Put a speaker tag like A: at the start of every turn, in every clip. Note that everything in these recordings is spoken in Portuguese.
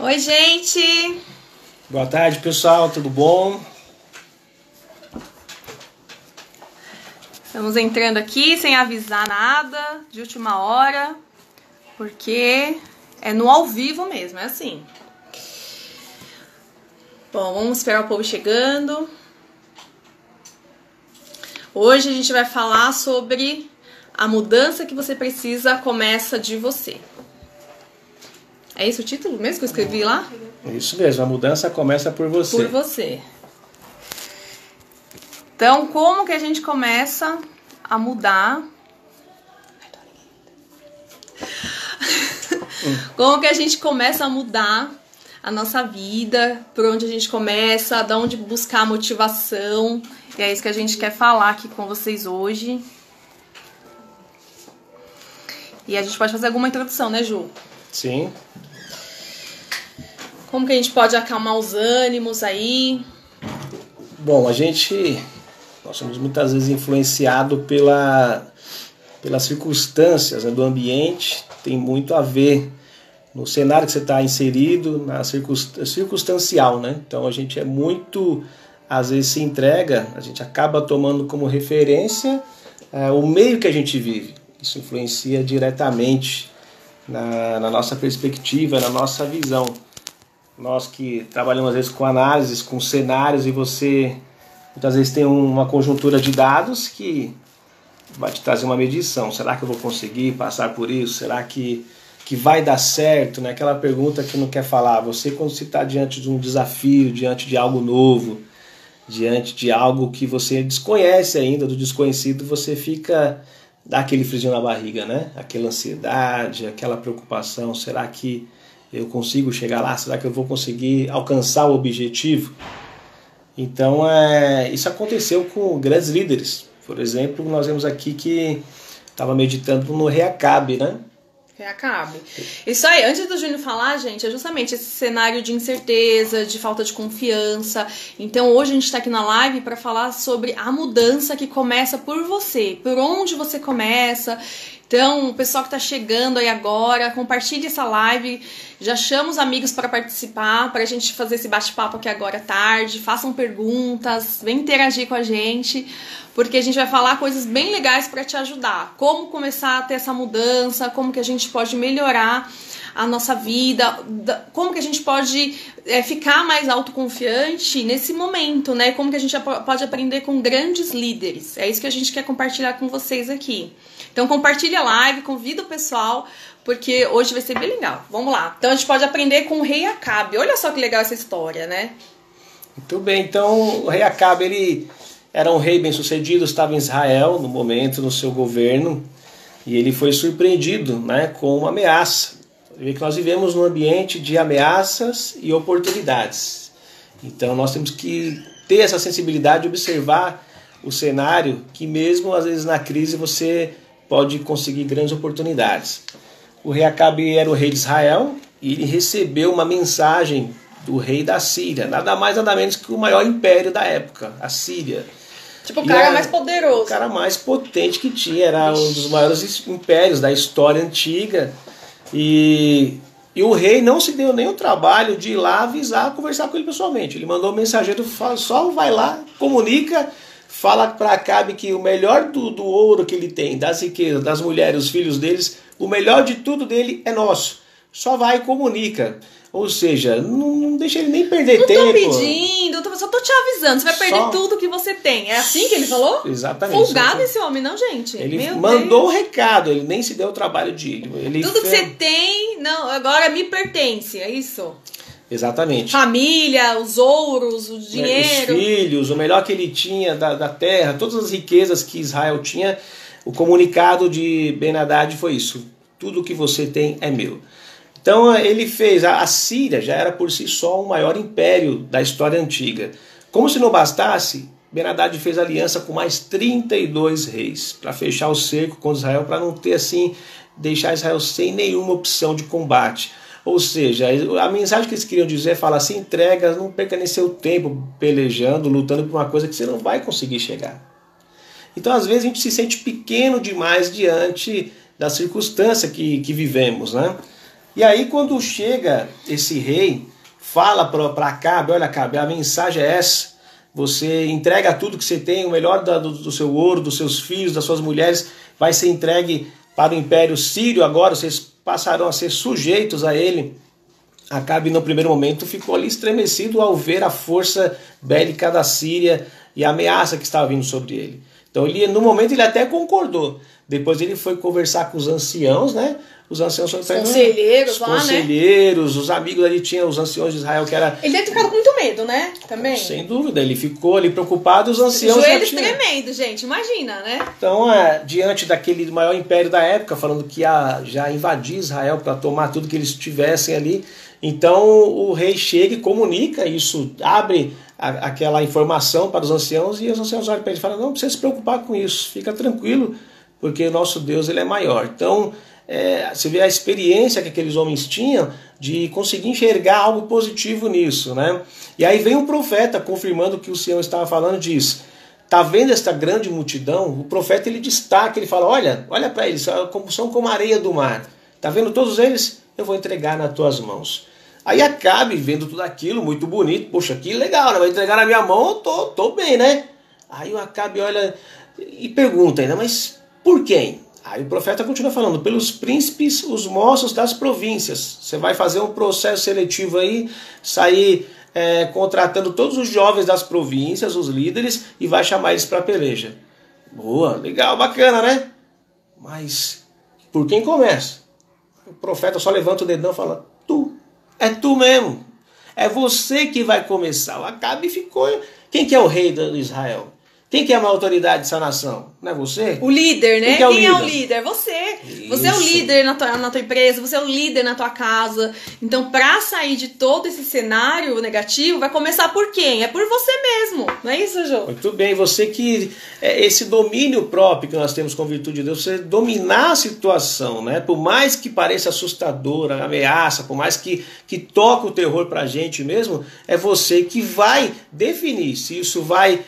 A: Oi, gente!
B: Boa tarde, pessoal, tudo bom?
A: Estamos entrando aqui sem avisar nada, de última hora, porque é no ao vivo mesmo, é assim. Bom, vamos esperar o povo chegando. Hoje a gente vai falar sobre a mudança que você precisa começa de você. É esse o título mesmo que eu escrevi lá?
B: Isso mesmo, a mudança começa por você.
A: Por você. Então, como que a gente começa a mudar? Como que a gente começa a mudar a nossa vida? Por onde a gente começa? De onde buscar motivação? E é isso que a gente quer falar aqui com vocês hoje. E a gente pode fazer alguma introdução, né, Ju?
B: Sim.
A: Como que a gente pode acalmar os ânimos aí?
B: Bom, nós somos muitas vezes influenciados pelas circunstâncias, né, do ambiente. Tem muito a ver no cenário que você está inserido, na circunstancial, né? Então a gente às vezes se entrega, a gente acaba tomando como referência o meio que a gente vive. Isso influencia diretamente na nossa perspectiva, na nossa visão. Nós que trabalhamos às vezes com análises, com cenários, e você muitas vezes tem uma conjuntura de dados que vai te trazer uma medição. Será que eu vou conseguir passar por isso? Será que vai dar certo? Né? Aquela pergunta que não quer falar. Você, quando você está diante de um desafio, diante de algo novo, diante de algo que você desconhece ainda, do desconhecido, você dá aquele friozinho na barriga, né? Aquela ansiedade, aquela preocupação. Será que eu consigo chegar lá? Será que eu vou conseguir alcançar o objetivo? Então, isso aconteceu com grandes líderes. Por exemplo, nós vemos aqui que estava meditando no rei Acabe, né?
A: Acabe. Isso aí, antes do Júnior falar, gente, é justamente esse cenário de incerteza, de falta de confiança. Então hoje a gente tá aqui na live para falar sobre a mudança que começa por você, por onde você começa. Então, o pessoal que tá chegando aí agora, compartilhe essa live, já chama os amigos para participar, pra gente fazer esse bate-papo aqui agora à tarde, façam perguntas, vem interagir com a gente, porque a gente vai falar coisas bem legais para te ajudar. Como começar a ter essa mudança, como que a gente pode melhorar a nossa vida, como que a gente pode ficar mais autoconfiante nesse momento, né? Como que a gente pode aprender com grandes líderes. É isso que a gente quer compartilhar com vocês aqui. Então compartilha a live, convida o pessoal, porque hoje vai ser bem legal. Vamos lá. Então a gente pode aprender com o rei Acabe. Olha só que legal essa história, né?
B: Muito bem. Então o rei Acabe, ele era um rei bem-sucedido, estava em Israel no momento, no seu governo, e ele foi surpreendido, né, com uma ameaça. Você vê que nós vivemos num ambiente de ameaças e oportunidades. Então nós temos que ter essa sensibilidade de observar o cenário, que mesmo às vezes na crise você pode conseguir grandes oportunidades. O rei Acabe era o rei de Israel e ele recebeu uma mensagem do rei da Síria, nada mais nada menos que o maior império da época, a Síria.
A: Tipo, o cara mais poderoso.
B: O cara mais potente que tinha, era um dos maiores impérios da história antiga. E o rei não se deu nem o trabalho de ir lá avisar, conversar com ele pessoalmente. Ele mandou um mensageiro, só vai lá, comunica, fala para Acabe que o melhor do ouro que ele tem, das riquezas, das mulheres, os filhos deles, o melhor de tudo dele é nosso. Só vai e comunica. Ou seja, não deixa ele nem perder tempo.
A: Não tô pedindo, só tô te avisando. Você vai perder tudo que você tem. É assim que ele falou?
B: Exatamente.
A: Folgado esse homem, não, gente?
B: Ele mandou o recado, ele nem se deu o trabalho de ir.
A: Tudo que você tem, não, agora me pertence, é isso?
B: Exatamente.
A: Família, os ouros, o dinheiro.
B: Os filhos, o melhor que ele tinha da terra, todas as riquezas que Israel tinha. O comunicado de Ben-Hadad foi isso. Tudo que você tem é meu. Então ele fez, a Síria já era por si só o maior império da história antiga. Como se não bastasse, Ben-Hadad fez aliança com mais 32 reis para fechar o cerco contra Israel, para não ter assim, deixar Israel sem nenhuma opção de combate. Ou seja, a mensagem que eles queriam dizer é falar assim: entrega, não perca nem seu tempo pelejando, lutando por uma coisa que você não vai conseguir chegar. Então às vezes a gente se sente pequeno demais diante da circunstância que vivemos, né? E aí quando chega esse rei, fala para Acabe, olha Acabe, a mensagem é essa, você entrega tudo que você tem, o melhor do seu ouro, dos seus filhos, das suas mulheres, vai ser entregue para o Império Sírio agora, vocês passarão a ser sujeitos a ele. Acabe no primeiro momento ficou ali estremecido ao ver a força bélica da Síria e a ameaça que estava vindo sobre ele. Então no momento ele até concordou. Depois ele foi conversar com os anciãos, né? Os anciãos são
A: conselheiros lá,
B: conselheiros, né? Os amigos ali tinham os anciãos de Israel que era...
A: Ele deve ter ficado com muito medo, né? Também.
B: Sem dúvida, ele ficou ali preocupado, os anciãos...
A: Joelhos tremendo, gente, imagina, né?
B: Então, diante daquele maior império da época, falando que ia já invadir Israel para tomar tudo que eles tivessem ali, então o rei chega e comunica isso, abre aquela informação para os anciãos, e os anciãos olham para ele e falam, não precisa se preocupar com isso, fica tranquilo, porque o nosso Deus ele é maior. Então, você vê a experiência que aqueles homens tinham de conseguir enxergar algo positivo nisso, né? E aí vem um profeta confirmando o que o Senhor estava falando, diz, tá vendo esta grande multidão? O profeta ele destaca, ele fala, olha para eles, são como a areia do mar, tá vendo todos eles? Eu vou entregar nas tuas mãos. Aí Acabe, vendo tudo aquilo, muito bonito, poxa, que legal, né? Vai entregar na minha mão, eu tô bem, né? Aí o Acabe olha e pergunta ainda, mas por quem? Aí o profeta continua falando, pelos príncipes, os moços das províncias. Você vai fazer um processo seletivo aí, sair contratando todos os jovens das províncias, os líderes, e vai chamar eles para a peleja. Boa, legal, bacana, né? Mas por quem começa? O profeta só levanta o dedão e fala, é tu mesmo. É você que vai começar. O Acabe ficou... Quem que é o rei de Israel? Quem que é a maior autoridade dessa nação? Não é você?
A: O líder, né?
B: Quem é
A: o líder? Você.
B: Isso.
A: Você é o líder na tua empresa, você é o líder na tua casa. Então, pra sair de todo esse cenário negativo, vai começar por quem? É por você mesmo. Não é isso, Jô?
B: Muito bem. Você que... esse domínio próprio que nós temos com virtude de Deus, você dominar a situação, né? Por mais que pareça assustadora, ameaça, por mais que toque o terror pra gente mesmo, é você que vai definir se isso vai...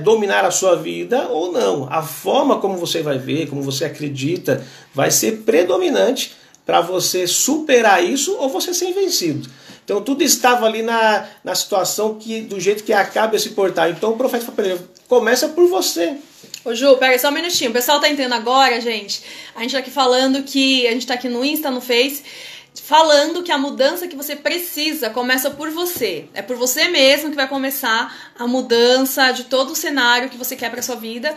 B: dominar a sua vida ou não. A forma como você vai ver, como você acredita, vai ser predominante para você superar isso ou você ser vencido. Então tudo estava ali na situação do jeito que Acabe se portar. Então o profeta falou para ele, começa por você.
A: Ô Ju, pega só um minutinho. O pessoal tá entendendo agora, gente? A gente tá aqui falando que... A gente tá aqui no Insta, no Face... falando que a mudança que você precisa começa por você. É por você mesmo que vai começar a mudança de todo o cenário que você quer para sua vida.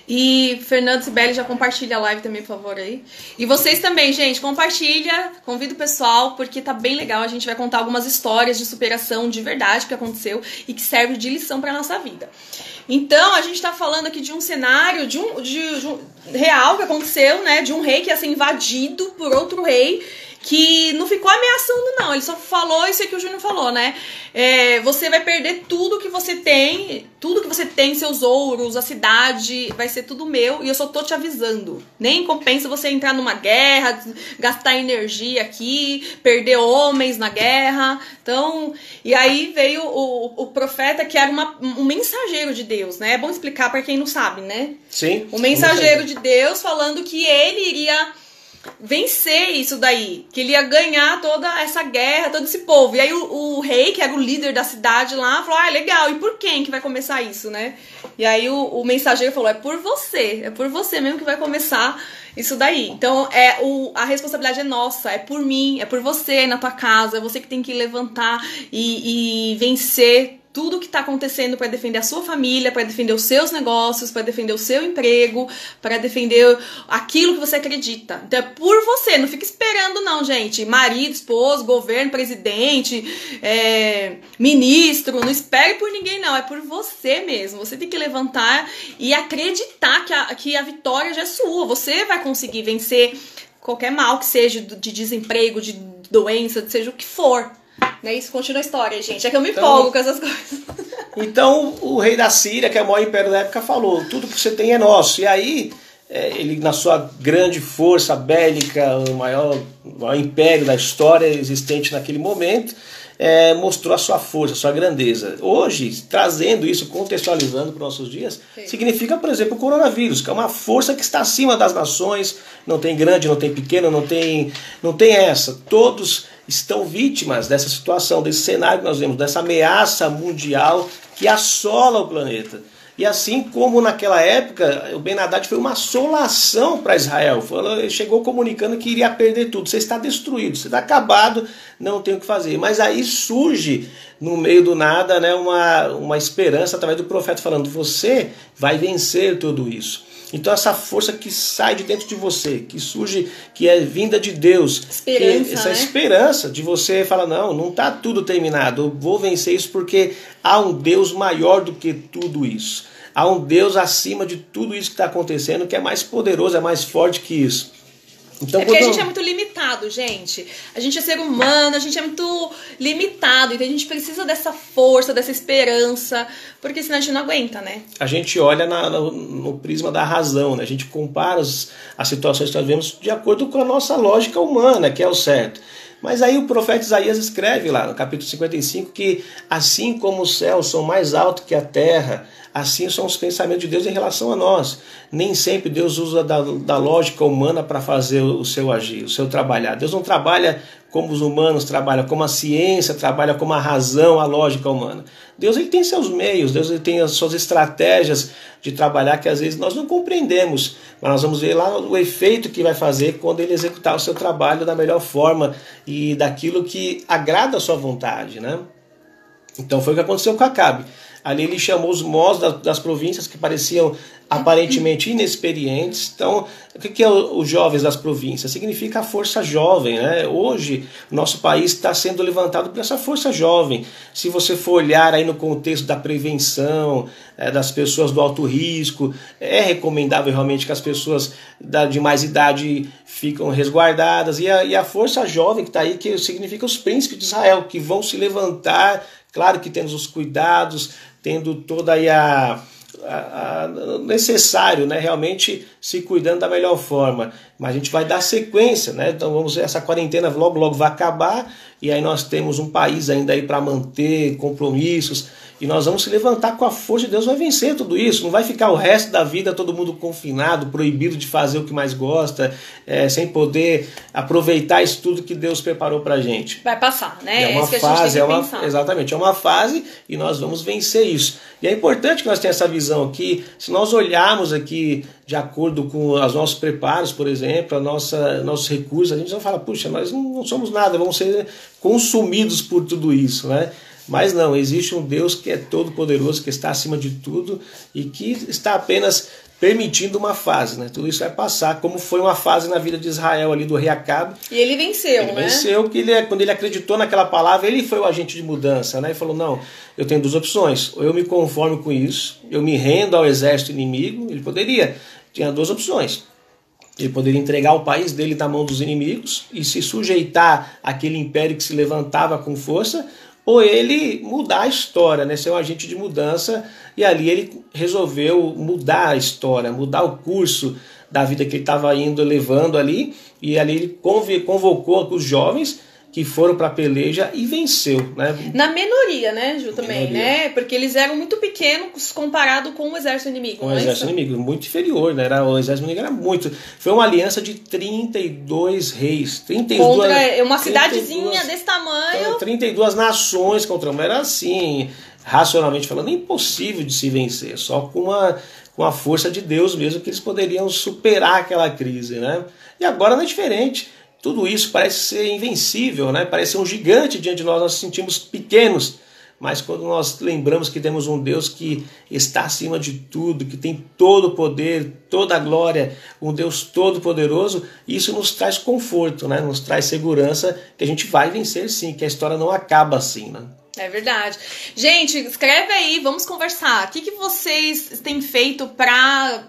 A: E Fernando Sibeli já compartilha a live também, por favor, aí. E vocês também, gente, compartilha, convida o pessoal, porque tá bem legal. A gente vai contar algumas histórias de superação de verdade que aconteceu e que serve de lição para nossa vida. Então, a gente tá falando aqui de um cenário, de um real que aconteceu, né? De um rei que ia ser invadido por outro rei, que não ficou ameaçando, não. Ele só falou isso que o Júnior falou, né? Você vai perder tudo que você tem, seus ouros, a cidade, vai ser tudo meu, e eu só tô te avisando. Nem compensa você entrar numa guerra, gastar energia aqui, perder homens na guerra. Então, e aí veio o profeta, que era um mensageiro de Deus, né? É bom explicar para quem não sabe, né?
B: Sim.
A: O mensageiro de Deus falando que ele iria vencer isso daí, que ele ia ganhar toda essa guerra, todo esse povo. E aí o rei, que era o líder da cidade lá, falou, legal, e por quem que vai começar isso, né? E aí o mensageiro falou, é por você mesmo que vai começar isso daí. Então a responsabilidade é nossa, é por mim, é por você na tua casa, é você que tem que levantar e vencer tudo que está acontecendo para defender a sua família, para defender os seus negócios, para defender o seu emprego, para defender aquilo que você acredita. Então é por você, não fica esperando não, gente. Marido, esposo, governo, presidente, ministro, não espere por ninguém não, é por você mesmo. Você tem que levantar e acreditar que a vitória já é sua. Você vai conseguir vencer qualquer mal que seja, de desemprego, de doença, seja o que for. Não é isso? Continua a história, gente. É que eu me empolgo com essas coisas.
B: Então, o rei da Síria, que é o maior império da época, falou, tudo que você tem é nosso. E aí, ele na sua grande força bélica, o maior império da história existente naquele momento, mostrou a sua força, a sua grandeza. Hoje, trazendo isso, contextualizando para os nossos dias, significa, por exemplo, o coronavírus, que é uma força que está acima das nações, não tem grande, não tem pequeno, não tem essa. Todos estão vítimas dessa situação, desse cenário que nós vemos, dessa ameaça mundial que assola o planeta. E assim como naquela época, o Ben Haddad foi uma assolação para Israel. Ele chegou comunicando que iria perder tudo. Você está destruído, você está acabado, não tem o que fazer. Mas aí surge, no meio do nada, né, uma esperança através do profeta falando: você vai vencer tudo isso. Então essa força que sai de dentro de você, que surge, que é vinda de Deus, essa esperança de você falar: não está tudo terminado, eu vou vencer isso porque há um Deus maior do que tudo isso. Há um Deus acima de tudo isso que está acontecendo, que é mais poderoso, é mais forte que isso. Então,
A: porque a gente é muito limitado, gente. A gente é ser humano, a gente é muito limitado. Então a gente precisa dessa força, dessa esperança, porque senão a gente não aguenta, né?
B: A gente olha no prisma da razão, né? A gente compara as situações que nós vemos de acordo com a nossa lógica humana, que é o certo. Mas aí o profeta Isaías escreve lá no capítulo 55 que assim como os céus são mais altos que a terra, assim são os pensamentos de Deus em relação a nós. Nem sempre Deus usa da lógica humana para fazer o seu agir, o seu trabalhar. Deus não trabalha como os humanos trabalham, como a ciência trabalha, como a razão, a lógica humana. Deus ele tem seus meios, Deus ele tem as suas estratégias de trabalhar que às vezes nós não compreendemos, mas nós vamos ver lá o efeito que vai fazer quando ele executar o seu trabalho da melhor forma e daquilo que agrada a sua vontade, né? Então foi o que aconteceu com Acabe. Ali ele chamou os mós das províncias que pareciam aparentemente inexperientes. Então, o que é os jovens das províncias? Significa a força jovem, né? Hoje, nosso país está sendo levantado por essa força jovem. Se você for olhar aí no contexto da prevenção, das pessoas do alto risco, é recomendável realmente que as pessoas de mais idade ficam resguardadas. E a força jovem que está aí, que significa os príncipes de Israel, que vão se levantar, claro que tendo os cuidados, tendo toda aí necessário, né, realmente se cuidando da melhor forma, mas a gente vai dar sequência, né? Então vamos ver, essa quarentena logo vai acabar e aí nós temos um país ainda aí para manter compromissos e nós vamos se levantar com a força de Deus, vai vencer tudo isso, não vai ficar o resto da vida todo mundo confinado, proibido de fazer o que mais gosta, sem poder aproveitar isso tudo que Deus preparou pra gente.
A: Vai passar, né?
B: É uma fase, exatamente, é uma fase e nós vamos vencer isso. E é importante que nós tenhamos essa visão aqui, se nós olharmos aqui de acordo com os nossos preparos, por exemplo, nossos recursos, a gente vai falar: puxa, nós não somos nada, vamos ser consumidos por tudo isso, né? Mas não, existe um Deus que é todo poderoso, que está acima de tudo e que está apenas permitindo uma fase, né? Tudo isso vai passar, como foi uma fase na vida de Israel ali do rei Acabe.
A: E ele venceu,
B: né? Ele venceu, porque quando ele acreditou naquela palavra, ele foi o agente de mudança, né? Ele falou: não, eu tenho duas opções, ou eu me conformo com isso, eu me rendo ao exército inimigo. Ele tinha duas opções. Ele poderia entregar o país dele na mão dos inimigos e se sujeitar àquele império que se levantava com força, ou ele mudar a história, né? Ser um agente de mudança, e ali ele resolveu mudar a história, mudar o curso da vida que ele estava levando ali, e ali ele convocou os jovens que foram para a peleja e venceu, né?
A: Na minoria, né, Ju, também, né? Porque eles eram muito pequenos comparado com o exército inimigo.
B: Com o exército inimigo, muito inferior, né? O exército inimigo era muito... Foi uma aliança de 32 reis. 32,
A: contra uma cidadezinha desse tamanho.
B: Então, 32 nações contra uma. Era assim, racionalmente falando, impossível de se vencer. Só com a força de Deus mesmo que eles poderiam superar aquela crise, né? E agora não é diferente. Tudo isso parece ser invencível, né? Parece ser um gigante diante de nós, nós nos sentimos pequenos. Mas quando nós lembramos que temos um Deus que está acima de tudo, que tem todo o poder, toda a glória, um Deus todo poderoso, isso nos traz conforto, né? Nos traz segurança que a gente vai vencer sim, que a história não acaba assim, né?
A: É verdade. Gente, escreve aí, vamos conversar. O que vocês têm feito para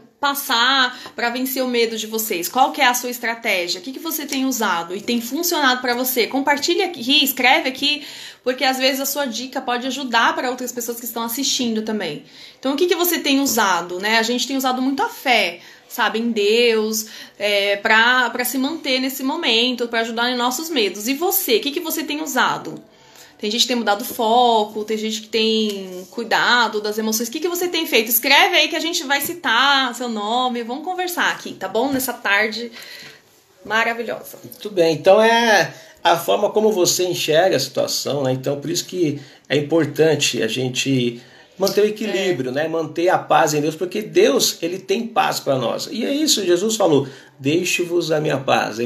A: vencer o medo de vocês? Qual que é a sua estratégia? O que você tem usado e tem funcionado para você? Compartilha aqui, escreve aqui, porque às vezes a sua dica pode ajudar para outras pessoas que estão assistindo também. Então, o que você tem usado, né? A gente tem usado muito a fé. sabe, em Deus, para se manter nesse momento, para ajudar em nossos medos. E você, o que você tem usado? Tem gente que tem mudado o foco, tem gente que tem cuidado das emoções. O que você tem feito? Escreve aí que a gente vai citar seu nome. Vamos conversar aqui, tá bom? Nessa tarde maravilhosa.
B: Muito bem. Então é a forma como você enxerga a situação, né? Então por isso que é importante a gente manter o equilíbrio, né? Manter a paz em Deus, porque Deus, ele tem paz para nós. E é isso, Jesus falou, deixe-vos a minha paz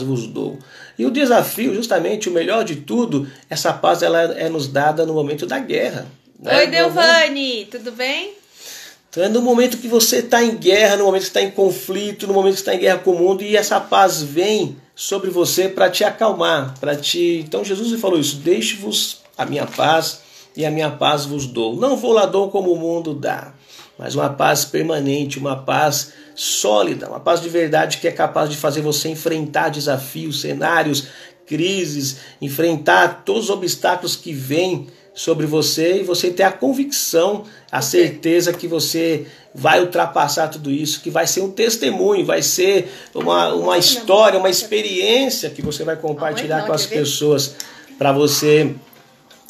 B: vos dou. E o desafio, justamente, o melhor de tudo, essa paz ela é nos dada no momento da guerra. Né?
A: Oi, Delvani, tudo bem?
B: Então é no momento que você está em guerra, no momento que está em conflito, no momento que está em guerra com o mundo, e essa paz vem sobre você para te acalmar, para te... Então Jesus falou isso, deixe-vos a minha paz e a minha paz vos dou. Não vou lá dou como o mundo dá, mas uma paz permanente, uma paz sólida, uma paz de verdade que é capaz de fazer você enfrentar desafios, cenários, crises, enfrentar todos os obstáculos que vêm sobre você e você ter a convicção, a certeza que você vai ultrapassar tudo isso, que vai ser um testemunho, vai ser uma história, uma experiência que você vai compartilhar com as pessoas para você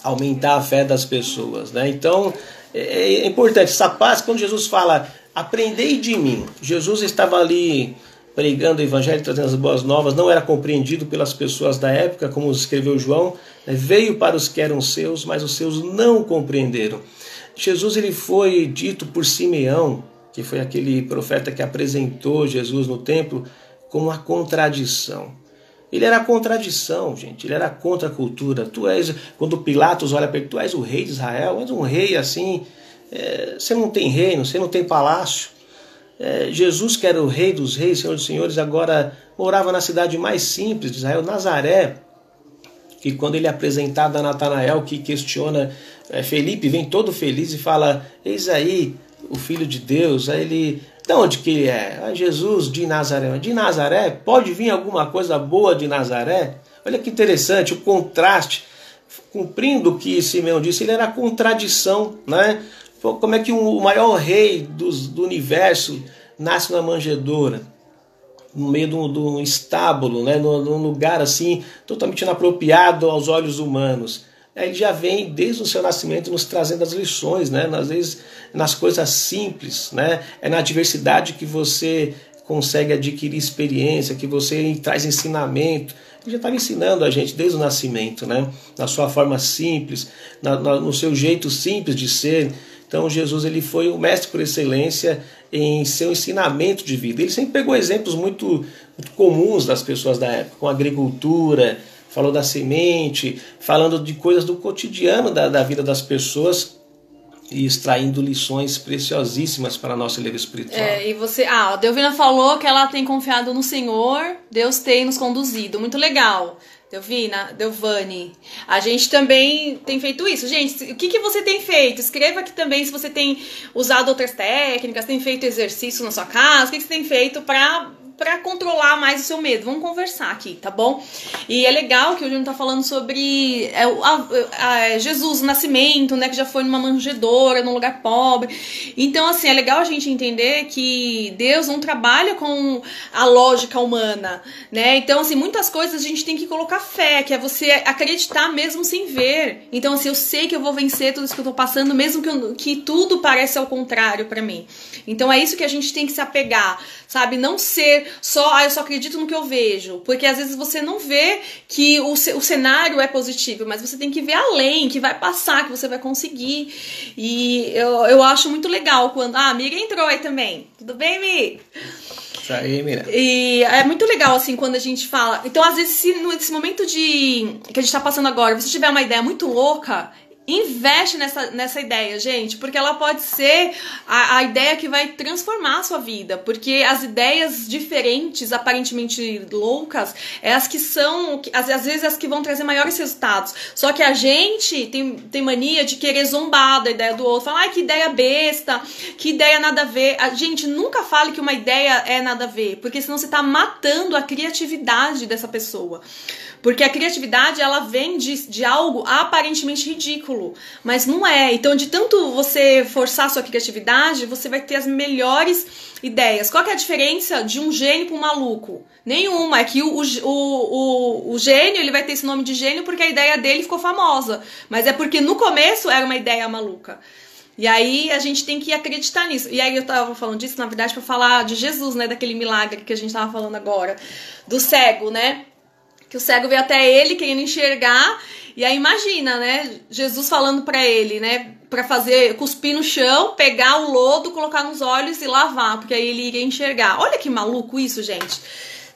B: aumentar a fé das pessoas, né? Então é importante essa paz. Quando Jesus fala aprendei de mim, Jesus estava ali pregando o evangelho, trazendo as boas novas, não era compreendido pelas pessoas da época, como escreveu João, né? Veio para os que eram seus, mas os seus não compreenderam. Jesus ele foi dito por Simeão, que foi aquele profeta que apresentou Jesus no templo, como uma contradição. Ele era a contradição, gente. Ele era contra a cultura. Quando Pilatos olha para ele, tu és o rei de Israel, és um rei assim, você não tem reino, você não tem palácio. Jesus, que era o rei dos reis, senhor dos senhores, agora morava na cidade mais simples de Israel, Nazaré, que quando ele é apresentado a Natanael, que questiona Felipe, vem todo feliz e fala, eis aí o Filho de Deus. Aí ele, de onde que ele é? Jesus de Nazaré. De Nazaré? Pode vir alguma coisa boa de Nazaré? Olha que interessante, o contraste, cumprindo o que Simeão disse, ele era a contradição, né? Como é que o maior rei do universo nasce numa manjedoura, no meio de um estábulo, né? Num lugar assim totalmente inapropriado aos olhos humanos? Ele já vem desde o seu nascimento nos trazendo as lições, né? Às vezes nas coisas simples, né? É na adversidade que você consegue adquirir experiência, que você traz ensinamento. Ele já estava ensinando a gente desde o nascimento, né? Na sua forma simples, no seu jeito simples de ser. Então Jesus ele foi o mestre por excelência em seu ensinamento de vida. Ele sempre pegou exemplos muito comuns das pessoas da época, com a agricultura, falou da semente, falando de coisas do cotidiano da vida das pessoas e extraindo lições preciosíssimas para a nossa vida espiritual.
A: E você, a Delvina falou que ela tem confiado no Senhor, Deus tem nos conduzido, muito legal. Delvani, a gente também tem feito isso. Gente, o que você tem feito? Escreva aqui também se você tem usado outras técnicas, tem feito exercício na sua casa, o que você tem feito para controlar mais o seu medo. Vamos conversar aqui, tá bom? E é legal que o Júnior tá falando sobre Jesus, o nascimento, né? Que já foi numa manjedoura, num lugar pobre. Então, assim, é legal a gente entender que Deus não trabalha com a lógica humana, né? Então, assim, muitas coisas a gente tem que colocar fé, que é você acreditar mesmo sem ver. Então, assim, eu sei que eu vou vencer tudo isso que eu tô passando, mesmo que tudo pareça ao contrário pra mim. Então, é isso que a gente tem que se apegar, sabe? Não ser eu só acredito no que eu vejo, porque às vezes você não vê que o cenário é positivo, mas você tem que ver além, que vai passar, que você vai conseguir. E eu acho muito legal quando... a Miriam entrou aí também. Tudo bem, Mi?
B: Isso aí, Miriam.
A: E é muito legal, assim, quando a gente fala... Então, às vezes, se nesse momento que a gente tá passando agora, você tiver uma ideia muito louca, investe nessa ideia, gente, porque ela pode ser a ideia que vai transformar a sua vida, porque as ideias diferentes, aparentemente loucas, é as que são, às vezes, as que vão trazer maiores resultados. Só que a gente tem mania de querer zombar da ideia do outro, falar, que ideia besta, que ideia nada a ver. A gente nunca fale que uma ideia é nada a ver, porque senão você tá matando a criatividade dessa pessoa. Porque a criatividade, ela vem de algo aparentemente ridículo, mas não é. Então, de tanto você forçar a sua criatividade, você vai ter as melhores ideias. Qual que é a diferença de um gênio para um maluco? Nenhuma. É que o gênio, ele vai ter esse nome de gênio porque a ideia dele ficou famosa. Mas é porque no começo era uma ideia maluca. E aí a gente tem que acreditar nisso. E aí eu tava falando disso, na verdade, pra falar de Jesus, né? Daquele milagre que a gente tava falando agora. Do cego, né? Que o cego veio até ele querendo enxergar. E aí imagina, né? Jesus falando pra ele, né? Pra fazer, cuspir no chão, pegar o lodo, colocar nos olhos e lavar. Porque aí ele iria enxergar. Olha que maluco isso, gente.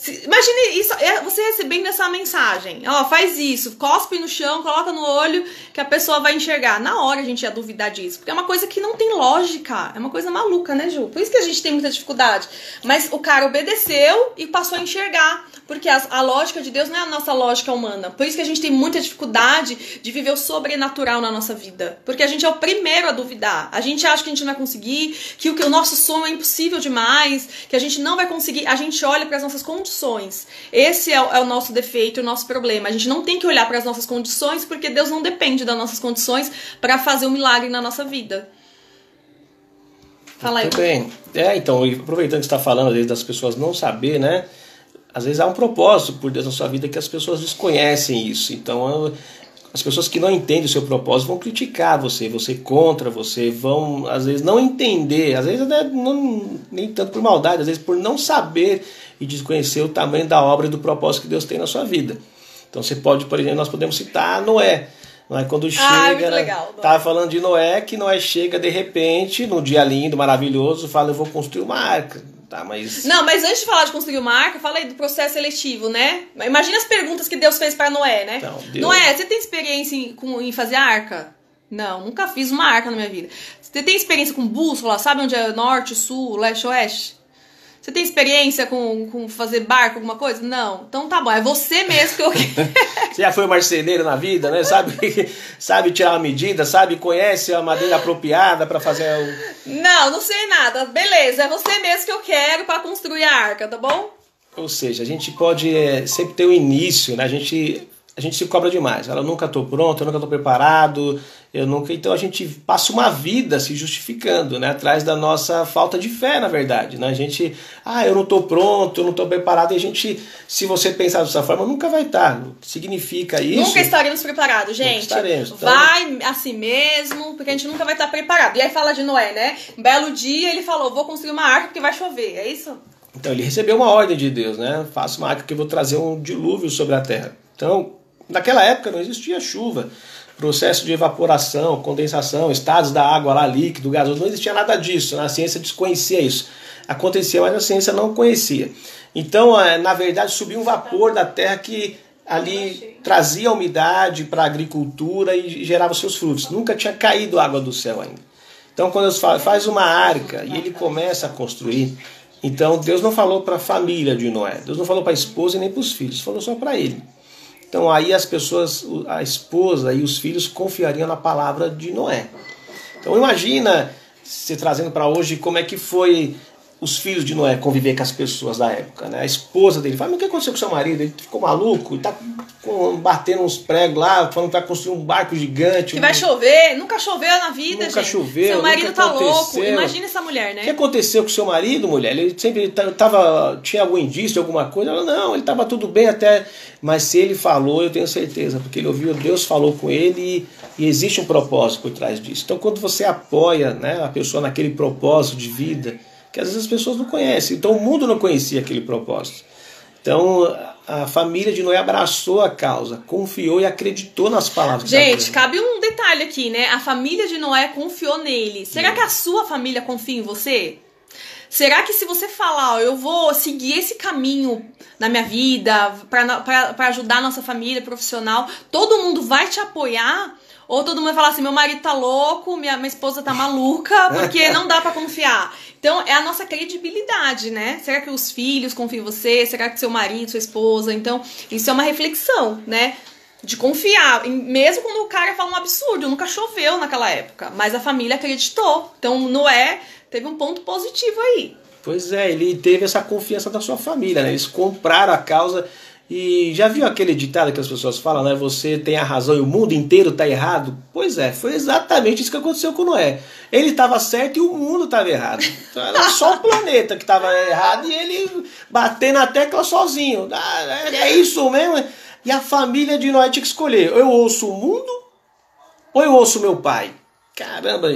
A: Imagine isso, você recebendo essa mensagem, ó, faz isso, cospe no chão, coloca no olho que a pessoa vai enxergar. Na hora a gente ia duvidar disso, porque é uma coisa que não tem lógica, é uma coisa maluca, né, Ju? Por isso que a gente tem muita dificuldade. Mas o cara obedeceu e passou a enxergar, porque a lógica de Deus não é a nossa lógica humana. Por isso que a gente tem muita dificuldade de viver o sobrenatural na nossa vida, porque a gente é o primeiro a duvidar. A gente acha que a gente não vai conseguir, que o nosso sonho é impossível demais, que a gente não vai conseguir. A gente olha para as nossas condições. Esse é o nosso defeito, o nosso problema. A gente não tem que olhar para as nossas condições, porque Deus não depende das nossas condições para fazer um milagre na nossa vida. Fala aí.
B: Muito bem. Então, aproveitando que você está falando, às vezes, das pessoas não saber, né? Às vezes há um propósito por Deus na sua vida que as pessoas desconhecem isso. Então, as pessoas que não entendem o seu propósito vão criticar você contra você, vão, às vezes, não entender, às vezes até nem tanto por maldade, às vezes por não saber e desconhecer o tamanho da obra e do propósito que Deus tem na sua vida. Então você pode, por exemplo, nós podemos citar Noé. Noé quando chega,
A: legal,
B: estava falando de Noé, que Noé chega de repente, num dia lindo, maravilhoso, fala, eu vou construir uma arca. Tá, mas...
A: Não, mas antes de falar de construir uma arca, fala aí do processo seletivo, né? Imagina as perguntas que Deus fez para Noé, né?
B: Então, Deus...
A: Noé, você tem experiência em fazer arca? Não, nunca fiz uma arca na minha vida. Você tem experiência com bússola? Sabe onde é norte, sul, leste, oeste? Você tem experiência com fazer barco, alguma coisa? Não. Então tá bom, é você mesmo que eu...
B: Você já foi marceneiro na vida, né? Sabe tirar uma medida, conhece a madeira apropriada para fazer o...
A: Não sei nada. Beleza, é você mesmo que eu quero para construir a arca, tá bom?
B: Ou seja, a gente pode sempre ter um início, né? A gente se cobra demais. Eu nunca estou pronto, eu nunca estou preparado, Então a gente passa uma vida se justificando, né? Atrás da nossa falta de fé, na verdade, né? A gente, eu não estou pronto, eu não estou preparado, e a gente, se você pensar dessa forma, nunca vai estar. Significa isso...
A: Nunca estaremos preparados, gente.
B: Nunca estaremos. Então...
A: Vai assim mesmo, porque a gente nunca vai estar preparado. E aí fala de Noé, né? Um belo dia ele falou, vou construir uma arca porque vai chover, é isso?
B: Então ele recebeu uma ordem de Deus, né? Faça uma arca que eu vou trazer um dilúvio sobre a terra. Então, naquela época não existia chuva, processo de evaporação, condensação, estados da água lá, líquido, gasoso, não existia nada disso, né? A ciência desconhecia isso. Acontecia, mas a ciência não conhecia. Então, na verdade, subia um vapor da terra que ali trazia umidade para a agricultura e gerava seus frutos. Nunca tinha caído água do céu ainda. Então, quando Deus faz uma arca e ele começa a construir, então Deus não falou para a família de Noé, Deus não falou para a esposa e nem para os filhos, falou só para ele. Então aí as pessoas, a esposa e os filhos confiariam na palavra de Noé. Então imagina você trazendo para hoje como é que foi os filhos de Noé conviver com as pessoas da época, né? A esposa dele fala, mas o que aconteceu com seu marido? Ele ficou maluco, ele tá batendo uns pregos lá, falando que vai construir um barco gigante.
A: Que vai chover, nunca choveu na vida,
B: nunca
A: gente.
B: Choveu,
A: seu marido
B: nunca
A: tá
B: aconteceu.
A: Louco, imagina essa mulher, né?
B: O que aconteceu com seu marido, mulher? Ele sempre tinha algum indício de alguma coisa? Ela, não, ele estava tudo bem até, mas se ele falou, eu tenho certeza, porque ele ouviu, Deus falou com ele e existe um propósito por trás disso. Então quando você apoia, né, a pessoa naquele propósito de vida, que às vezes as pessoas não conhecem. Então o mundo não conhecia aquele propósito. Então a família de Noé abraçou a causa, confiou e acreditou nas palavras.
A: Gente, cabe um detalhe aqui, né? A família de Noé confiou nele. Será que a sua família confia em você? Será que se você falar, eu vou seguir esse caminho na minha vida para ajudar a nossa família profissional, todo mundo vai te apoiar? Ou todo mundo vai falar assim, meu marido tá louco, minha esposa tá maluca, porque não dá pra confiar. Então, é a nossa credibilidade, né? Será que os filhos confiam em você? Será que seu marido, sua esposa? Então, isso é uma reflexão, né? De confiar, mesmo quando o cara fala um absurdo, nunca choveu naquela época, mas a família acreditou. Então, Noé teve um ponto positivo aí.
B: Pois é, ele teve essa confiança da sua família, né? Eles compraram a causa E já viu aquele ditado que as pessoas falam, né? Você tem a razão e o mundo inteiro está errado? Pois é, foi exatamente isso que aconteceu com Noé. Ele estava certo e o mundo estava errado. Era só o planeta que estava errado e ele batendo na tecla sozinho. É isso mesmo. E a família de Noé tinha que escolher. Eu ouço o mundo ou eu ouço meu pai? Caramba,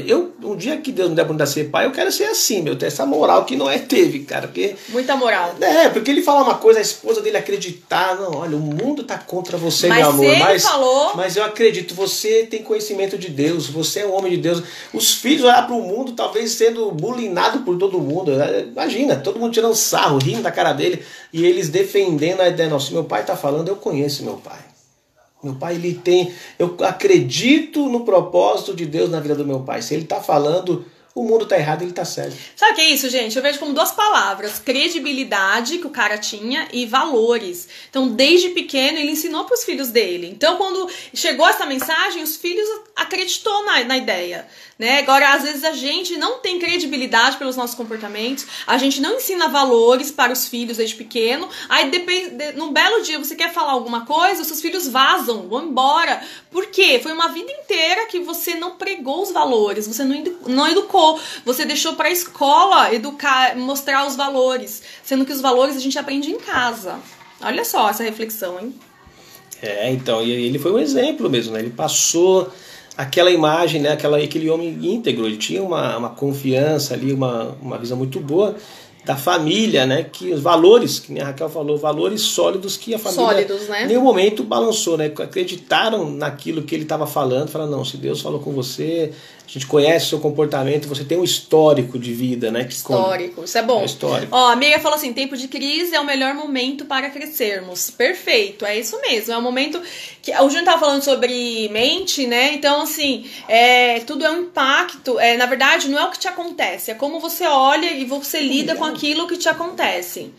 B: um dia que Deus me der para ser pai, eu quero ser assim, ter essa moral que Noé teve, cara. Porque,
A: muita moral.
B: Porque ele fala uma coisa, a esposa dele acreditar, não, olha, o mundo tá contra você, meu amor. Mas eu acredito, você tem conhecimento de Deus, você é um homem de Deus. Os filhos olhar para o mundo, talvez sendo bulinado por todo mundo. Imagina, todo mundo tirando sarro, rindo da cara dele, e eles defendendo a ideia, não, se meu pai tá falando, eu conheço meu pai. Meu pai, ele tem... Eu acredito no propósito de Deus na vida do meu pai. Se ele está falando, o mundo está errado, ele está certo.
A: Sabe o que é isso, gente? Eu vejo como duas palavras. Credibilidade, que o cara tinha, e valores. Então, desde pequeno, ele ensinou para os filhos dele. Então, quando chegou essa mensagem, os filhos acreditou na ideia. Né? Agora, às vezes, a gente não tem credibilidade pelos nossos comportamentos, a gente não ensina valores para os filhos desde pequeno, aí num belo dia você quer falar alguma coisa, os seus filhos vazam, vão embora. Por quê? Foi uma vida inteira que você não pregou os valores, você não educou, você deixou para a escola educar, mostrar os valores, sendo que os valores a gente aprende em casa. Olha só essa reflexão, hein?
B: Então, e ele foi um exemplo mesmo, né? Ele passou... aquela imagem, né, aquele homem íntegro, ele tinha uma confiança ali, uma visão muito boa da família, né, que os valores, que a Raquel falou, valores sólidos que a família
A: né?
B: em nenhum momento balançou, né, acreditaram naquilo que ele estava falando, falaram, não, se Deus falou com você, a gente conhece o seu comportamento, você tem um histórico de vida, né?
A: Histórico, isso é bom.
B: Histórico.
A: Ó, a amiga falou assim, tempo de crise é o melhor momento para crescermos. Perfeito, é isso mesmo. É um momento que... O Júnior tava falando sobre mente, né? Então, assim, tudo é um impacto. Na verdade, não é o que te acontece, é como você olha e você lida com aquilo que te acontece.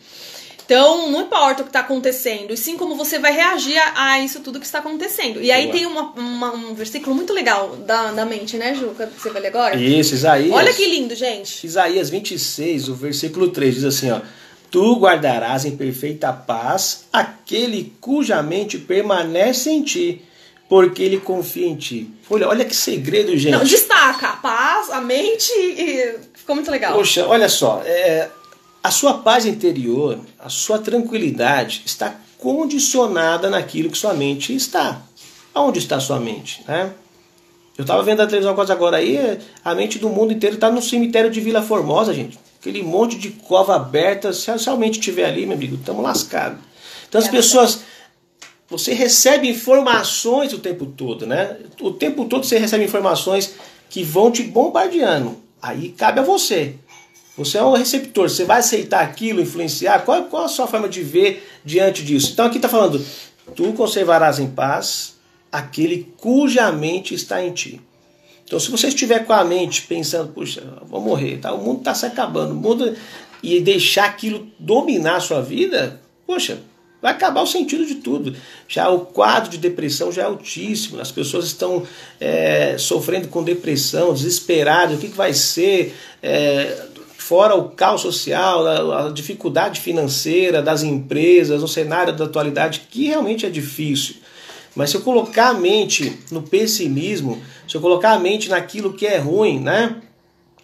A: Então, não importa o que está acontecendo, e sim como você vai reagir a isso tudo que está acontecendo. E aí tem um versículo muito legal da mente, né, Ju? Que você vai ler agora?
B: Isso, Isaías.
A: Olha que lindo, gente.
B: Isaías 26, o versículo 3, diz assim, ó. Tu guardarás em perfeita paz aquele cuja mente permanece em ti, porque ele confia em ti. Olha que segredo, gente.
A: Não, destaca a paz, a mente, e ficou muito legal.
B: Poxa, olha só, a sua paz interior, a sua tranquilidade está condicionada naquilo que sua mente está. Aonde está a sua mente? Né? Eu estava vendo a televisão quase agora aí, a mente do mundo inteiro está no cemitério de Vila Formosa, gente. Aquele monte de cova aberta, se a mente estiver ali, meu amigo, estamos lascados. Então as pessoas... Você recebe informações o tempo todo, né? O tempo todo você recebe informações que vão te bombardeando. Aí cabe a você. Você é um receptor, você vai aceitar aquilo, influenciar? Qual a sua forma de ver diante disso? Então aqui está falando, tu conservarás em paz aquele cuja mente está em ti. Então se você estiver com a mente pensando, puxa, vou morrer, tá? O mundo está se acabando, e deixar aquilo dominar a sua vida, poxa, vai acabar o sentido de tudo. Já o quadro de depressão já é altíssimo, as pessoas estão sofrendo com depressão, desesperadas, o que vai ser... Fora o caos social, a dificuldade financeira das empresas, no cenário da atualidade, que realmente é difícil. Mas se eu colocar a mente no pessimismo, se eu colocar a mente naquilo que é ruim, né?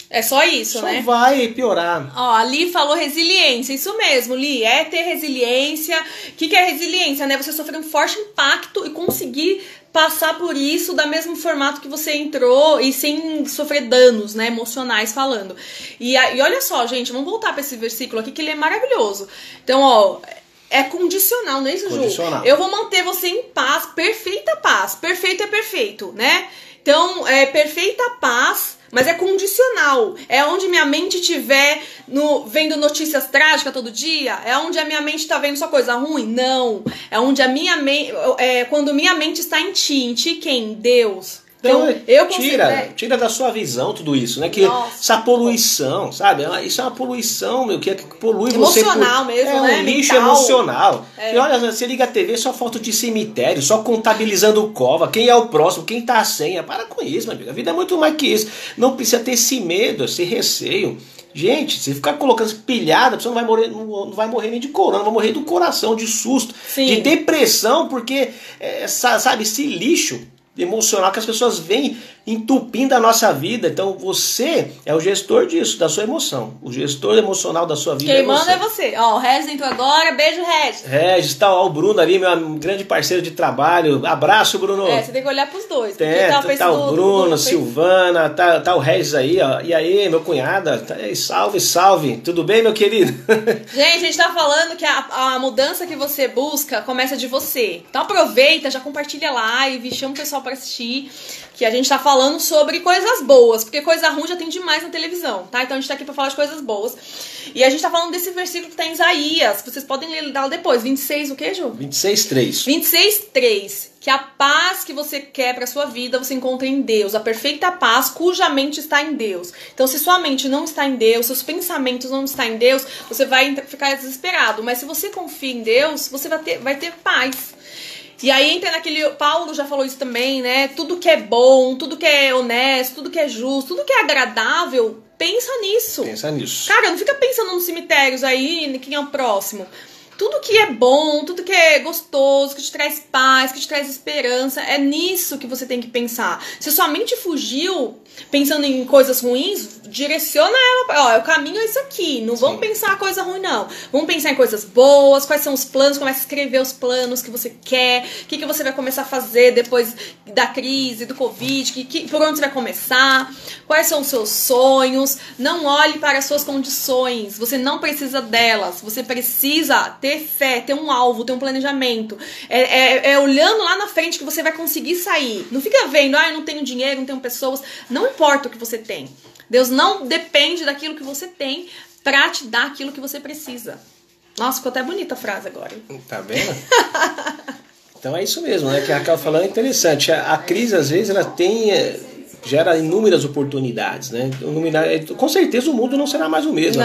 A: É só isso, né?
B: Só vai piorar.
A: Ó, a Li falou resiliência. Isso mesmo, Li. É ter resiliência. O que é resiliência, né? Você sofrer um forte impacto e conseguir passar por isso da mesmo formato que você entrou e sem sofrer danos, né, emocionais falando. E olha só, gente, vamos voltar para esse versículo aqui que ele é maravilhoso. Então, ó, é condicional, não é isso, Ju?
B: Condicional.
A: Eu vou manter você em paz, perfeita paz. Perfeito é perfeito, né? Então, perfeita paz, mas é condicional. É onde minha mente estiver vendo notícias trágicas todo dia? É onde a minha mente está vendo só coisa ruim? Não. É onde a minha mente... quando minha mente está em ti. Em ti quem? Deus.
B: Então,
A: eu
B: tira da sua visão tudo isso, né? Que essa poluição, sabe? Isso é uma poluição, meu, que polui
A: emocional
B: você.
A: Mesmo, né?
B: Um lixo
A: mental.
B: Emocional. E olha, você liga a TV, só foto de cemitério, só contabilizando cova, quem é o próximo, quem tá a senha. Para com isso, meu amigo. A vida é muito mais que isso. Não precisa ter esse medo, esse receio. Gente, se ficar colocando pilhada, você não vai morrer nem de corona, vai morrer do coração, de susto, de depressão, porque, sabe, esse lixo emocional que as pessoas vêm entupindo a nossa vida. Então você é o gestor disso, da sua emoção. O gestor emocional da sua vida.
A: Quem manda é você. Ó, o Regis entrou agora. Beijo, Regis.
B: Regis, tá, ó, o Bruno ali, meu grande parceiro de trabalho. Abraço, Bruno.
A: Você tem que olhar pros dois.
B: Tá o Bruno, Silvana, tá o Regis aí, ó. E aí, meu cunhado? Salve, salve. Tudo bem, meu querido?
A: Gente, a gente tá falando que a mudança que você busca começa de você. Então aproveita, já compartilha a live, chama o pessoal para assistir, que a gente tá falando sobre coisas boas, porque coisa ruim já tem demais na televisão, tá? Então a gente tá aqui pra falar de coisas boas. E a gente tá falando desse versículo que tá em Isaías, vocês podem ler lá depois. 26 o quê, Ju?
B: 26:3.
A: 26:3. Que a paz que você quer pra sua vida, você encontra em Deus. A perfeita paz cuja mente está em Deus. Então, se sua mente não está em Deus, seus pensamentos não estão em Deus, você vai ficar desesperado. Mas se você confia em Deus, você vai ter paz. E aí entra naquele... Paulo já falou isso também, né? Tudo que é bom, tudo que é honesto, tudo que é justo, tudo que é agradável, pensa nisso.
B: Pensa nisso.
A: Cara, não fica pensando nos cemitérios aí, quem é o próximo. Tudo que é bom, tudo que é gostoso, que te traz paz, que te traz esperança, é nisso que você tem que pensar. Se sua mente fugiu pensando em coisas ruins, direciona ela. Ó, o caminho é isso aqui. Não vamos pensar coisa ruim, não. Vamos pensar em coisas boas, quais são os planos, começa a escrever os planos que você quer, o que você vai começar a fazer depois da crise, do Covid, por onde você vai começar, quais são os seus sonhos. Não olhe para as suas condições, você não precisa delas, você precisa ter fé, ter um alvo, ter um planejamento. É olhando lá na frente que você vai conseguir sair. Não fica vendo, eu não tenho dinheiro, não tenho pessoas. Não importa o que você tem. Deus não depende daquilo que você tem pra te dar aquilo que você precisa. Nossa, ficou até bonita a frase agora.
B: Tá vendo? Então é isso mesmo, né? Que a Raquel falando é interessante. A crise, às vezes, ela gera inúmeras oportunidades, né? Com certeza o mundo não será mais o mesmo.